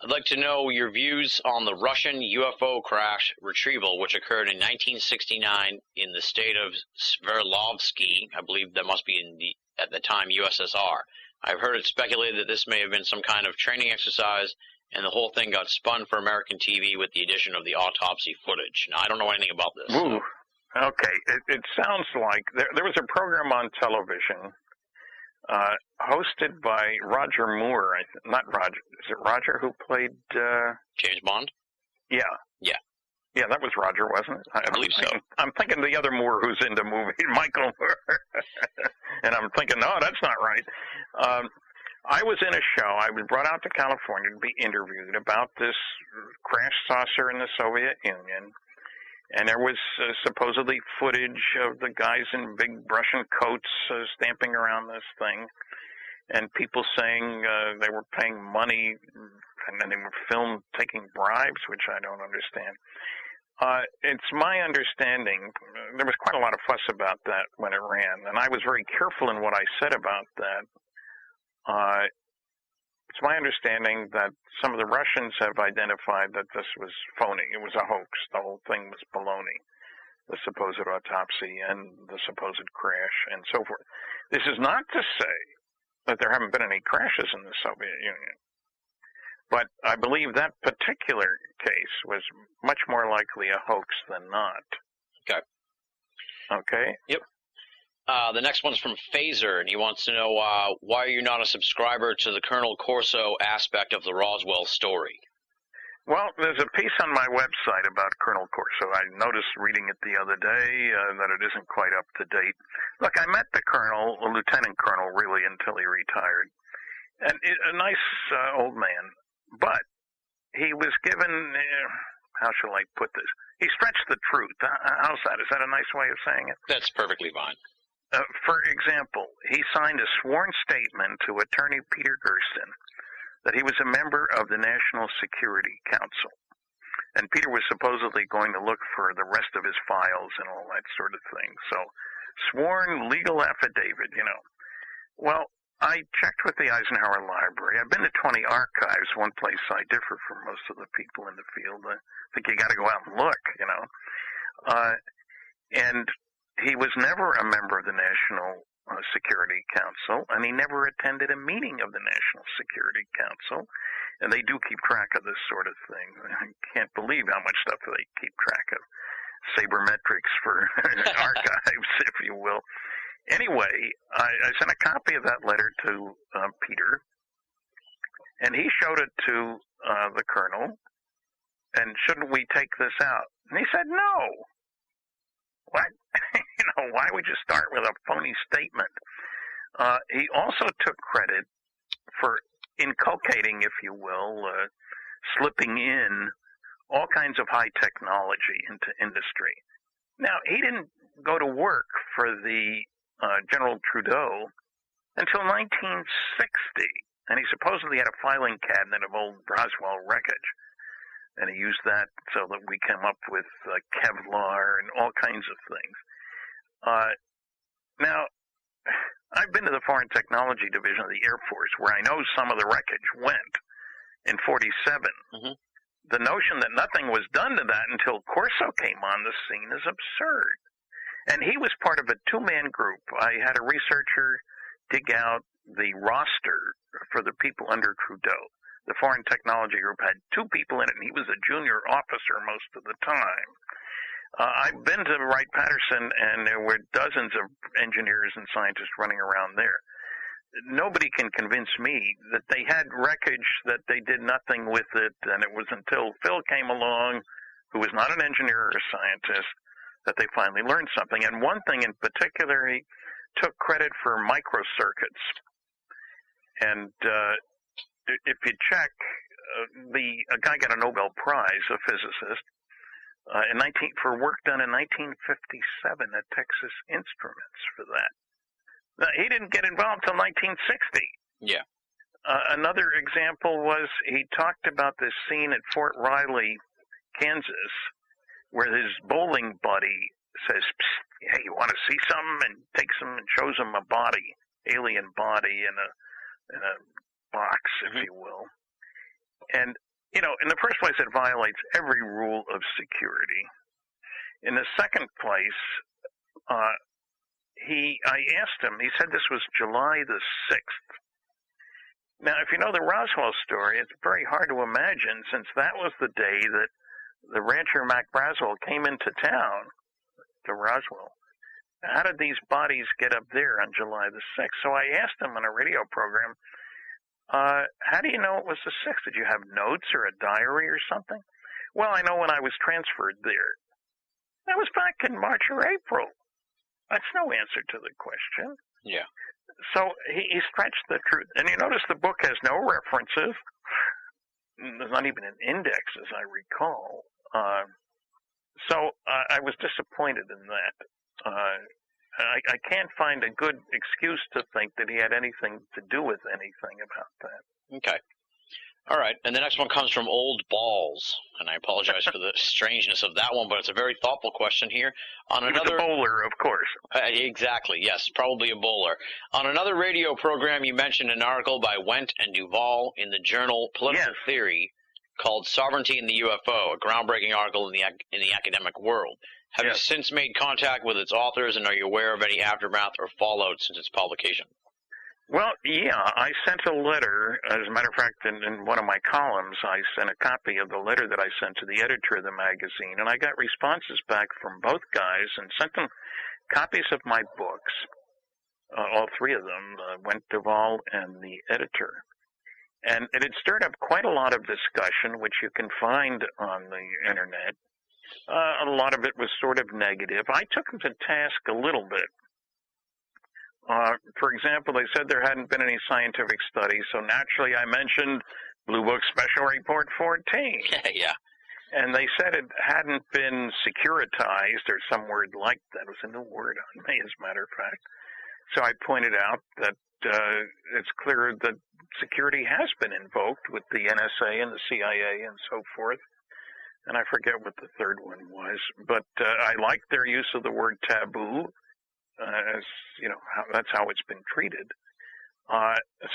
Speaker 5: I'd like to know your views on the Russian UFO crash retrieval, which occurred in 1969 in the state of Sverdlovsky. I believe that must be at the time, USSR. I've heard it speculated that this may have been some kind of training exercise, and the whole thing got spun for American TV with the addition of the autopsy footage. Now, I don't know anything about this.
Speaker 4: Ooh. Okay. It sounds like there was a program on television hosted by Roger Moore. Not Roger. Is it Roger who played
Speaker 5: James Bond?
Speaker 4: Yeah.
Speaker 5: Yeah.
Speaker 4: Yeah, that was Roger, wasn't it?
Speaker 5: I believe so.
Speaker 4: I'm thinking the other Moore who's into movies, Michael Moore. And I'm thinking, no, that's not right. I was in a show. I was brought out to California to be interviewed about this crash saucer in the Soviet Union. And there was supposedly footage of the guys in big Russian coats stamping around this thing, and people saying they were paying money, and then they were filmed taking bribes, which I don't understand. It's my understanding, there was quite a lot of fuss about that when it ran, and I was very careful in what I said about that. It's my understanding that some of the Russians have identified that this was phony. It was a hoax. The whole thing was baloney, the supposed autopsy and the supposed crash and so forth. This is not to say that there haven't been any crashes in the Soviet Union. But I believe that particular case was much more likely a hoax than not.
Speaker 5: Okay.
Speaker 4: Okay?
Speaker 5: Yep. The next one's from Phaser, and he wants to know why are you not a subscriber to the Colonel Corso aspect of the Roswell story?
Speaker 4: Well, there's a piece on my website about Colonel Corso. I noticed reading it the other day that it isn't quite up to date. Look, I met the colonel, a lieutenant colonel, really, until he retired. And a nice old man. But he was given, how shall I put this? He stretched the truth. How's that? Is that a nice way of saying it?
Speaker 5: That's perfectly fine.
Speaker 4: For example, he signed a sworn statement to attorney Peter Gersten that he was a member of the National Security Council. And Peter was supposedly going to look for the rest of his files and all that sort of thing. So, sworn legal affidavit, you know. Well, I checked with the Eisenhower Library. I've been to 20 archives, one place I differ from most of the people in the field. I think you got to go out and look, you know. And he was never a member of the National Security Council, and he never attended a meeting of the National Security Council. And they do keep track of this sort of thing. I can't believe how much stuff they keep track of. Sabermetrics for archives, if you will. Anyway, I sent a copy of that letter to Peter, and he showed it to the colonel, and shouldn't we take this out? And he said, no. What? You know, why would you start with a phony statement? He also took credit for inculcating, if you will, slipping in all kinds of high technology into industry. Now, he didn't go to work for the General Trudeau until 1960, and he supposedly had a filing cabinet of old Roswell wreckage. And he used that so that we came up with Kevlar and all kinds of things. Now, I've been to the Foreign Technology Division of the Air Force, where I know some of the wreckage went in 47.
Speaker 5: Mm-hmm.
Speaker 4: The notion that nothing was done to that until Corso came on the scene is absurd. And he was part of a two-man group. I had a researcher dig out the roster for the people under Trudeau. The Foreign Technology Group had two people in it, and he was a junior officer most of the time. I've been to Wright-Patterson, and there were dozens of engineers and scientists running around there. Nobody can convince me that they had wreckage, that they did nothing with it, and it was until Phil came along, who was not an engineer or a scientist, that they finally learned something. And one thing in particular, he took credit for microcircuits. And if you check, a guy got a Nobel Prize, a physicist, for work done in 1957 at Texas Instruments for that. Now, he didn't get involved till 1960.
Speaker 5: Yeah.
Speaker 4: Another example was he talked about this scene at Fort Riley, Kansas, where his bowling buddy says, "Hey, you want to see something?" and takes him and shows him a body, alien body in a box, if you will. And, you know, in the first place, it violates every rule of security. In the second place, I asked him, he said this was July the 6th. Now, if you know the Roswell story, it's very hard to imagine, since that was the day that the rancher Mac Braswell came into town to Roswell. How did these bodies get up there on July the 6th? So I asked him on a radio program, how do you know it was the 6th? Did you have notes or a diary or something? Well, I know when I was transferred there. That was back in March or April. That's no answer to the question.
Speaker 5: Yeah.
Speaker 4: So he stretched the truth. And you notice the book has no references. There's not even an index, as I recall. So I was disappointed in that. I can't find a good excuse to think that he had anything to do with anything about that.
Speaker 5: Okay. All right. And the next one comes from Old Balls. And I apologize for the strangeness of that one, but it's a very thoughtful question here. On another
Speaker 4: a bowler, of course.
Speaker 5: Exactly. Yes, probably a bowler. On another radio program, you mentioned an article by Wendt and Duvall in the journal Political Theory called Sovereignty in the UFO, a groundbreaking article in the academic world. Have you since made contact with its authors, and are you aware of any aftermath or fallout since its publication?
Speaker 4: Well, yeah, I sent a letter. As a matter of fact, in one of my columns, I sent a copy of the letter that I sent to the editor of the magazine, and I got responses back from both guys and sent them copies of my books. all three of them, Wendt Duvall and the editor. And it had stirred up quite a lot of discussion, which you can find on the internet. A lot of it was sort of negative. I took them to task a little bit. For example, they said there hadn't been any scientific studies, so naturally I mentioned Blue Book Special Report 14.
Speaker 5: Yeah.
Speaker 4: And they said it hadn't been securitized, or some word like that. It was a new word on me, as a matter of fact. So I pointed out that it's clear that security has been invoked with the NSA and the CIA and so forth. And I forget what the third one was. But I like their use of the word taboo, as, you know, that's how it's been treated.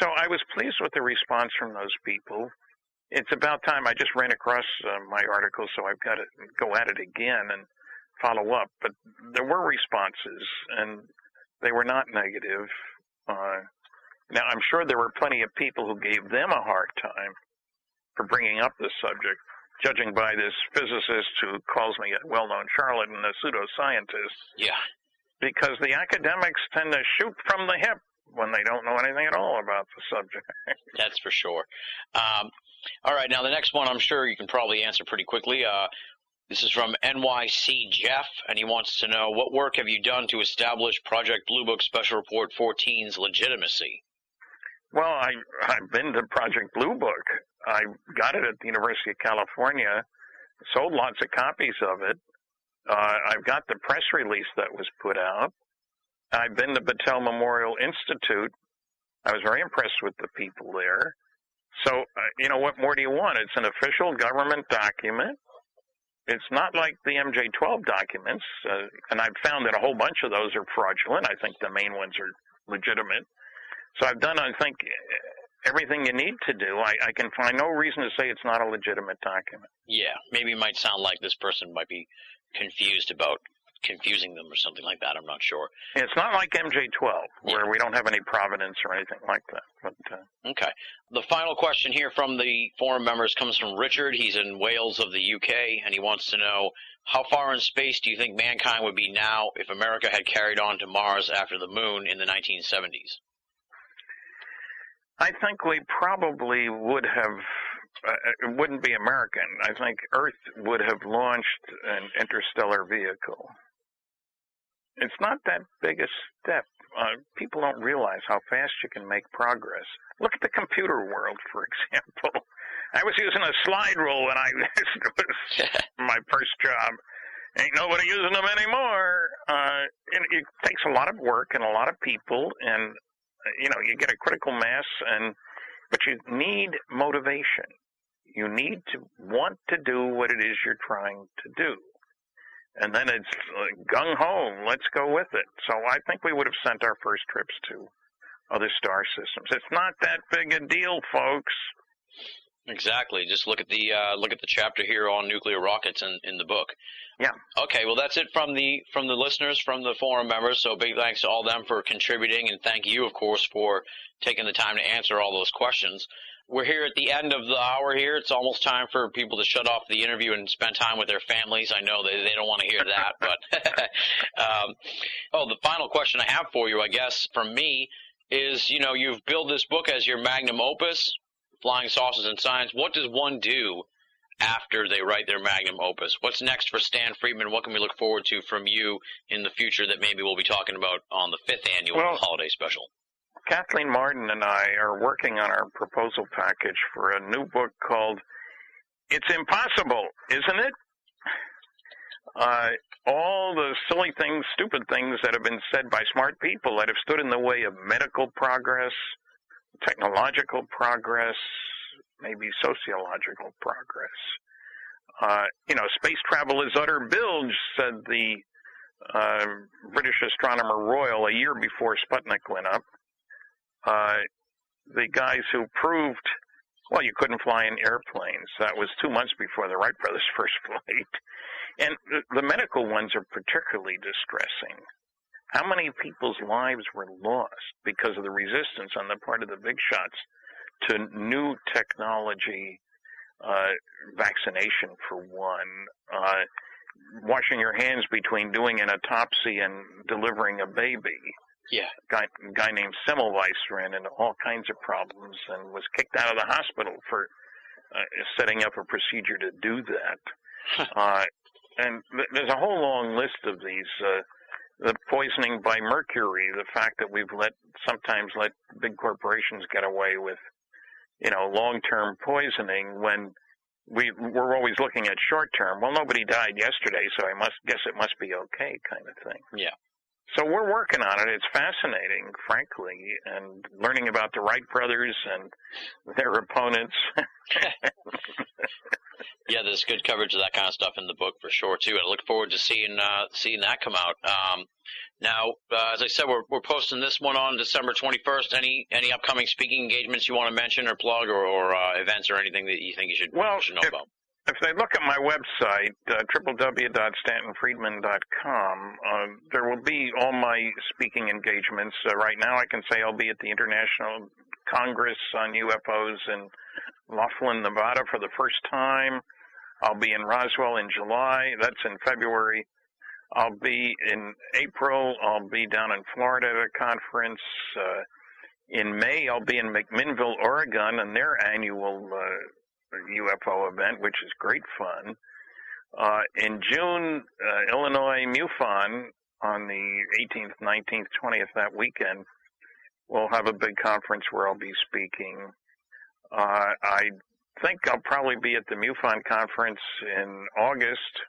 Speaker 4: So I was pleased with the response from those people. It's about time. I just ran across my article, so I've got to go at it again and follow up. But there were responses, and they were not negative. Now, I'm sure there were plenty of people who gave them a hard time for bringing up this subject, judging by this physicist who calls me a well-known charlatan, a pseudoscientist.
Speaker 5: Yeah.
Speaker 4: Because the academics tend to shoot from the hip when they don't know anything at all about the subject.
Speaker 5: That's for sure. All right, now the next one I'm sure you can probably answer pretty quickly. This is from NYC Jeff, and he wants to know, what work have you done to establish Project Blue Book Special Report 14's legitimacy?
Speaker 4: Well, I've been to Project Blue Book. I got it at the University of California, sold lots of copies of it. I've got the press release that was put out. I've been to Battelle Memorial Institute. I was very impressed with the people there. So, you know, what more do you want? It's an official government document. It's not like the MJ-12 documents, and I've found that a whole bunch of those are fraudulent. I think the main ones are legitimate. So I've done, I think, everything you need to do. I can find no reason to say it's not a legitimate document.
Speaker 5: Yeah, maybe it might sound like this person might be confused about confusing them or something like that. I'm not sure.
Speaker 4: It's not like MJ-12, where we don't have any provenance or anything like that. But,
Speaker 5: okay. The final question here from the forum members comes from Richard. He's in Wales of the UK, and he wants to know, how far in space do you think mankind would be now if America had carried on to Mars after the moon in the 1970s?
Speaker 4: I think we probably would have, it wouldn't be American. I think Earth would have launched an interstellar vehicle. It's not that big a step. People don't realize how fast you can make progress. Look at the computer world, for example. I was using a slide rule when it was my first job. Ain't nobody using them anymore. It takes a lot of work and a lot of people, and you know, you get a critical mass, but you need motivation. You need to want to do what it is you're trying to do. And then it's gung-ho, let's go with it. So I think we would have sent our first trips to other star systems. It's not that big a deal, folks.
Speaker 5: Exactly. Just look at the chapter here on nuclear rockets in the book.
Speaker 4: Yeah.
Speaker 5: Okay. Well, that's it from the listeners, from the forum members. So big thanks to all of them for contributing, and thank you, of course, for taking the time to answer all those questions. We're here at the end of the hour here. It's almost time for people to shut off the interview and spend time with their families. I know they don't want to hear that, but the final question I have for you, I guess, from me is, you know, you've billed this book as your magnum opus, Flying Saucers and Science. What does one do after they write their magnum opus? What's next for Stan Friedman? What can we look forward to from you in the future that maybe we'll be talking about on the 5th annual holiday special?
Speaker 4: Kathleen Martin and I are working on our proposal package for a new book called It's Impossible, Isn't It? All the silly things, stupid things that have been said by smart people that have stood in the way of medical progress, technological progress, maybe sociological progress. Space travel is utter bilge, said the British Astronomer Royal a year before Sputnik went up. The guys who proved, you couldn't fly in airplanes. That was 2 months before the Wright brothers' first flight. And the medical ones are particularly distressing. How many people's lives were lost because of the resistance on the part of the big shots to new technology, vaccination for one, washing your hands between doing an autopsy and delivering a baby.
Speaker 5: Yeah.
Speaker 4: A guy named Semmelweis ran into all kinds of problems and was kicked out of the hospital for setting up a procedure to do that. And there's a whole long list of these. The poisoning by mercury, the fact that we've sometimes let big corporations get away with, long-term poisoning when we're always looking at short-term. Well, nobody died yesterday, so I guess it must be okay, kind of thing.
Speaker 5: Yeah.
Speaker 4: So we're working on it. It's fascinating, frankly, and learning about the Wright brothers and their opponents.
Speaker 5: Yeah, there's good coverage of that kind of stuff in the book for sure too. I look forward to seeing that come out. Now, as I said, we're posting this one on December 21st. Any upcoming speaking engagements you want to mention or plug, or events or anything that you think you should know about?
Speaker 4: If they look at my website, www.stantonfriedman.com, there will be all my speaking engagements. Right now I can say I'll be at the International Congress on UFOs in Laughlin, Nevada for the first time. I'll be in Roswell in July. That's in February. I'll be in April. I'll be down in Florida at a conference. In May, I'll be in McMinnville, Oregon, and their annual UFO event, which is great fun. In June, Illinois MUFON on the 18th, 19th, 20th, that weekend, we'll have a big conference where I'll be speaking. I think I'll probably be at the MUFON conference in August.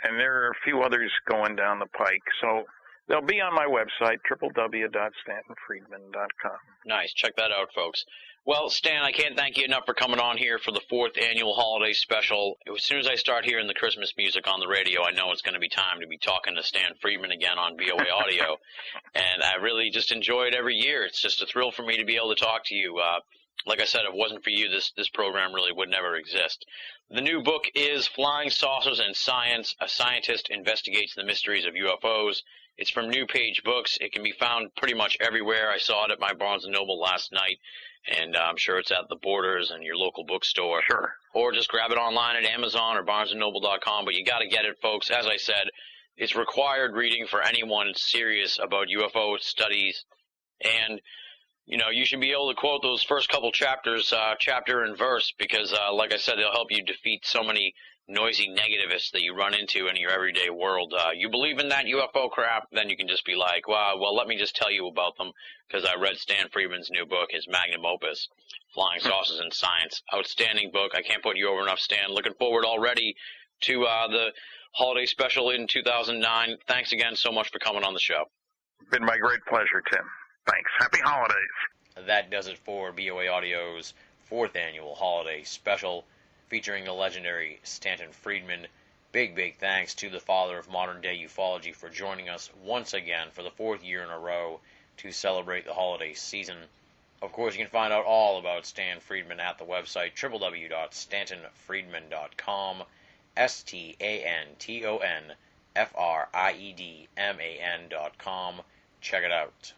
Speaker 4: And there are a few others going down the pike. So they'll be on my website, www.stantonfriedman.com.
Speaker 5: Nice. Check that out, folks. Well, Stan, I can't thank you enough for coming on here for the 4th annual holiday special. As soon as I start hearing the Christmas music on the radio, I know it's going to be time to be talking to Stan Friedman again on BOA Audio. And I really just enjoy it every year. It's just a thrill for me to be able to talk to you. Like I said, if it wasn't for you, this program really would never exist. The new book is Flying Saucers and Science, A Scientist Investigates the Mysteries of UFOs. It's from New Page Books. It can be found pretty much everywhere. I saw it at my Barnes & Noble last night, and I'm sure it's at the Borders and your local bookstore.
Speaker 4: Sure.
Speaker 5: Or just grab it online at Amazon or BarnesandNoble.com. But you got to get it, folks. As I said, it's required reading for anyone serious about UFO studies. And you should be able to quote those first couple chapters, chapter and verse, because, like I said, they'll help you defeat so many noisy negativists that you run into in your everyday world. You believe in that UFO crap, then you can just be like, well, let me just tell you about them, because I read Stan Friedman's new book, his magnum opus, Flying Saucers and Science. Outstanding book. I can't put you over enough, Stan. Looking forward already to the holiday special in 2009. Thanks again so much for coming on the show.
Speaker 4: Been my great pleasure, Tim. Thanks. Happy holidays.
Speaker 3: That does it for BOA Audio's 4th annual holiday special featuring the legendary Stanton Friedman. Big thanks to the father of modern day ufology for joining us once again for the 4th year in a row to celebrate the holiday season. Of course, you can find out all about Stan Friedman at the website www.stantonfriedman.com, StantonFriedman.com. Check it out.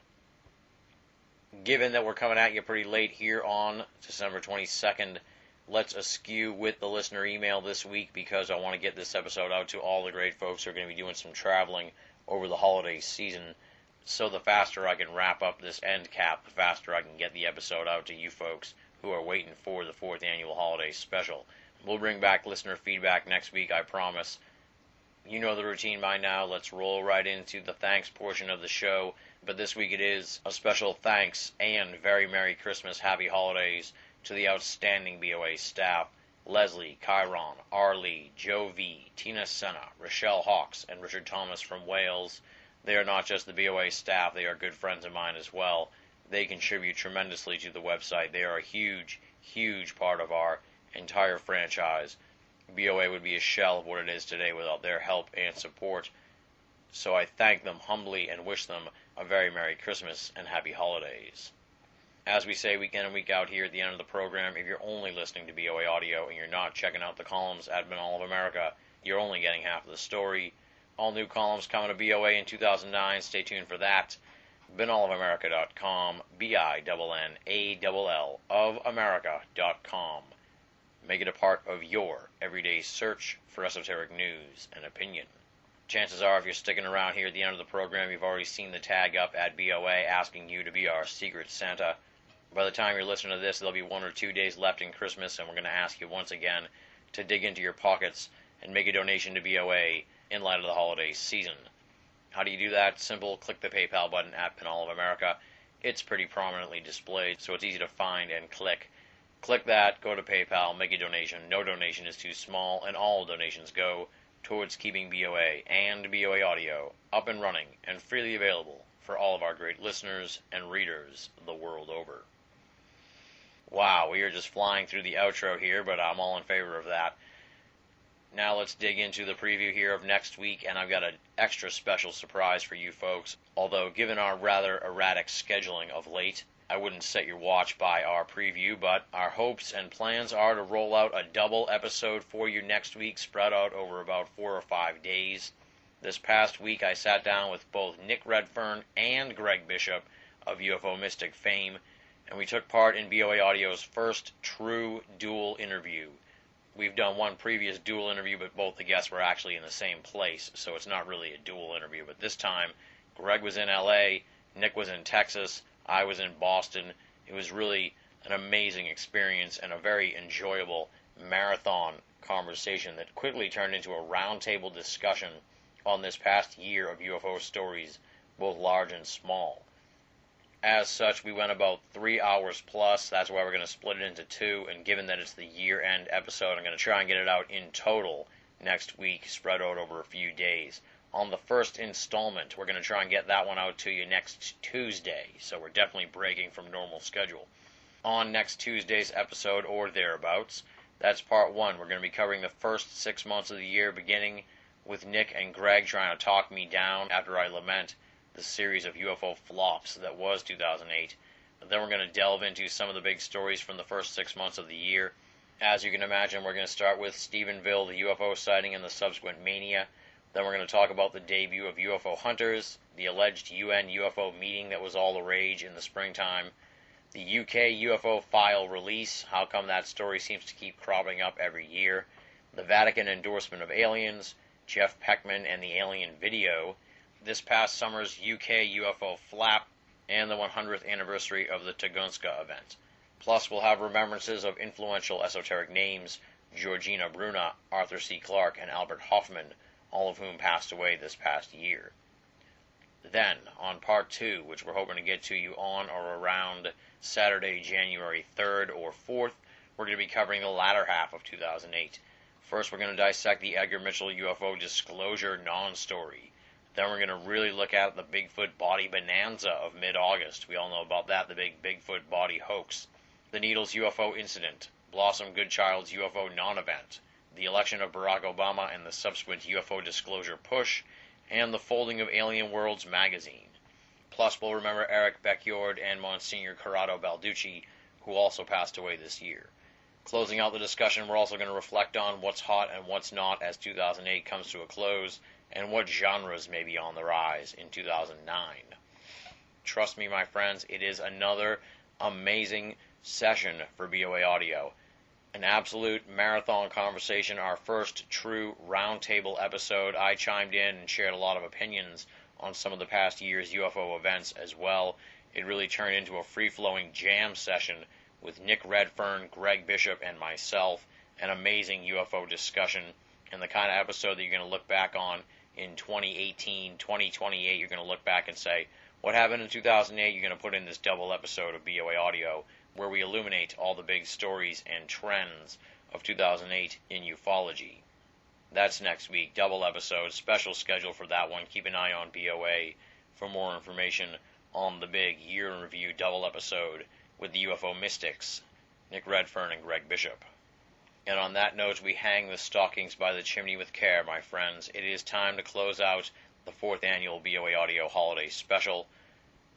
Speaker 3: Given that we're coming at you pretty late here on December 22nd, let's eschew with the listener email this week, because I want to get this episode out to all the great folks who are going to be doing some traveling over the holiday season. So the faster I can wrap up this end cap, the faster I can get the episode out to you folks who are waiting for the 4th annual holiday special. We'll bring back listener feedback next week, I promise. You know the routine by now. Let's roll right into the thanks portion of the show. But this week it is a special thanks and very Merry Christmas, Happy Holidays to the outstanding BOA staff, Leslie, Chiron, R. Lee, Joe V, Tina Senna, Rochelle Hawks, and Richard Thomas from Wales. They are not just the BOA staff, they are good friends of mine as well. They contribute tremendously to the website. They are a huge part of our entire franchise. BOA would be a shell of what it is today without their help and support. So I thank them humbly and wish them a very Merry Christmas and Happy Holidays. As we say week in and week out here at the end of the program, if you're only listening to BOA Audio and you're not checking out the columns at Banal of America, you're only getting half of the story. All new columns coming to BOA in 2009. Stay tuned for that. BanalofAmerica.com, BINNALL of America.com. Make it a part of your everyday search for esoteric news and opinion. Chances are, if you're sticking around here at the end of the program, you've already seen the tag up at BOA asking you to be our Secret Santa. By the time you're listening to this, there'll be 1 or 2 days left in Christmas, and we're going to ask you once again to dig into your pockets and make a donation to BOA in light of the holiday season. How do you do that? Simple. Click the PayPal button at Pinall of America. It's pretty prominently displayed, so it's easy to find and click. Click that, go to PayPal, make a donation. No donation is too small, and all donations go towards keeping BOA and BOA Audio up and running and freely available for all of our great listeners and readers the world over. Wow, we are just flying through the outro here, but I'm all in favor of that. Now let's dig into the preview here of next week, and I've got an extra special surprise for you folks. Although, given our rather erratic scheduling of late, I wouldn't set your watch by our preview, but our hopes and plans are to roll out a double episode for you next week, spread out over about 4 or 5 days. This past week, I sat down with both Nick Redfern and Greg Bishop of UFO Mystic fame, and we took part in BOA Audio's first true dual interview. We've done one previous dual interview, but both the guests were actually in the same place, so it's not really a dual interview. But this time, Greg was in LA, Nick was in Texas, I was in Boston. It was really an amazing experience and a very enjoyable marathon conversation that quickly turned into a roundtable discussion on this past year of UFO stories, both large and small. As such, we went about 3 hours plus. That's why we're going to split it into 2, and given that it's the year-end episode, I'm going to try and get it out in total next week, spread out over a few days. On the first installment, we're going to try and get that one out to you next Tuesday, so we're definitely breaking from normal schedule. On next Tuesday's episode, or thereabouts, that's part 1. We're going to be covering the first 6 months of the year, beginning with Nick and Greg trying to talk me down after I lament the series of UFO flops that was 2008. Then we're going to delve into some of the big stories from the first 6 months of the year. As you can imagine, we're going to start with Stephenville, the UFO sighting and the subsequent mania. Then we're going to talk about the debut of UFO Hunters, the alleged UN UFO meeting that was all the rage in the springtime, the UK UFO file release, how come that story seems to keep cropping up every year, the Vatican endorsement of aliens, Jeff Peckman and the alien video, this past summer's UK UFO flap, and the 100th anniversary of the Tunguska event. Plus, we'll have remembrances of influential esoteric names, Georgina Bruna, Arthur C. Clarke, and Albert Hoffman, all of whom passed away this past year. Then, on part 2, which we're hoping to get to you on or around Saturday, January 3rd or 4th, we're going to be covering the latter half of 2008. First, we're going to dissect the Edgar Mitchell UFO disclosure non-story. Then we're going to really look at the Bigfoot body bonanza of mid-August. We all know about that, the big Bigfoot body hoax. The Needles UFO incident, Blossom Goodchild's UFO non-event, the election of Barack Obama and the subsequent UFO disclosure push, and the folding of Alien Worlds magazine. Plus, we'll remember Eric Beckyord and Monsignor Corrado Balducci, who also passed away this year. Closing out the discussion, we're also going to reflect on what's hot and what's not as 2008 comes to a close, and what genres may be on the rise in 2009. Trust me, my friends, it is another amazing session for BOA Audio. An absolute marathon conversation, our first true roundtable episode. I chimed in and shared a lot of opinions on some of the past year's UFO events as well. It really turned into a free-flowing jam session with Nick Redfern, Greg Bishop, and myself. An amazing UFO discussion, and the kind of episode that you're going to look back on in 2018, 2028. You're going to look back and say, what happened in 2008? You're going to put in this double episode of BOA Audio, where we illuminate all the big stories and trends of 2008 in ufology. That's next week, double episode, special schedule for that one. Keep an eye on BOA for more information on the big year in review double episode with the UFO mystics, Nick Redfern and Greg Bishop. And on that note, we hang the stockings by the chimney with care, my friends. It is time to close out the 4th annual BOA Audio Holiday Special.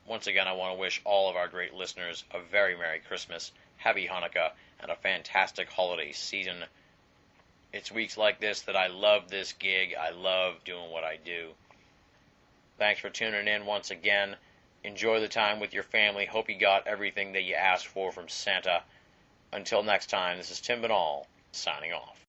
Speaker 3: Once again, I want to wish all of our great listeners a very Merry Christmas, Happy Hanukkah, and a fantastic holiday season. It's weeks like this that I love this gig. I love doing what I do. Thanks for tuning in once again. Enjoy the time with your family. Hope you got everything that you asked for from Santa. Until next time, this is Tim Binnall, signing off.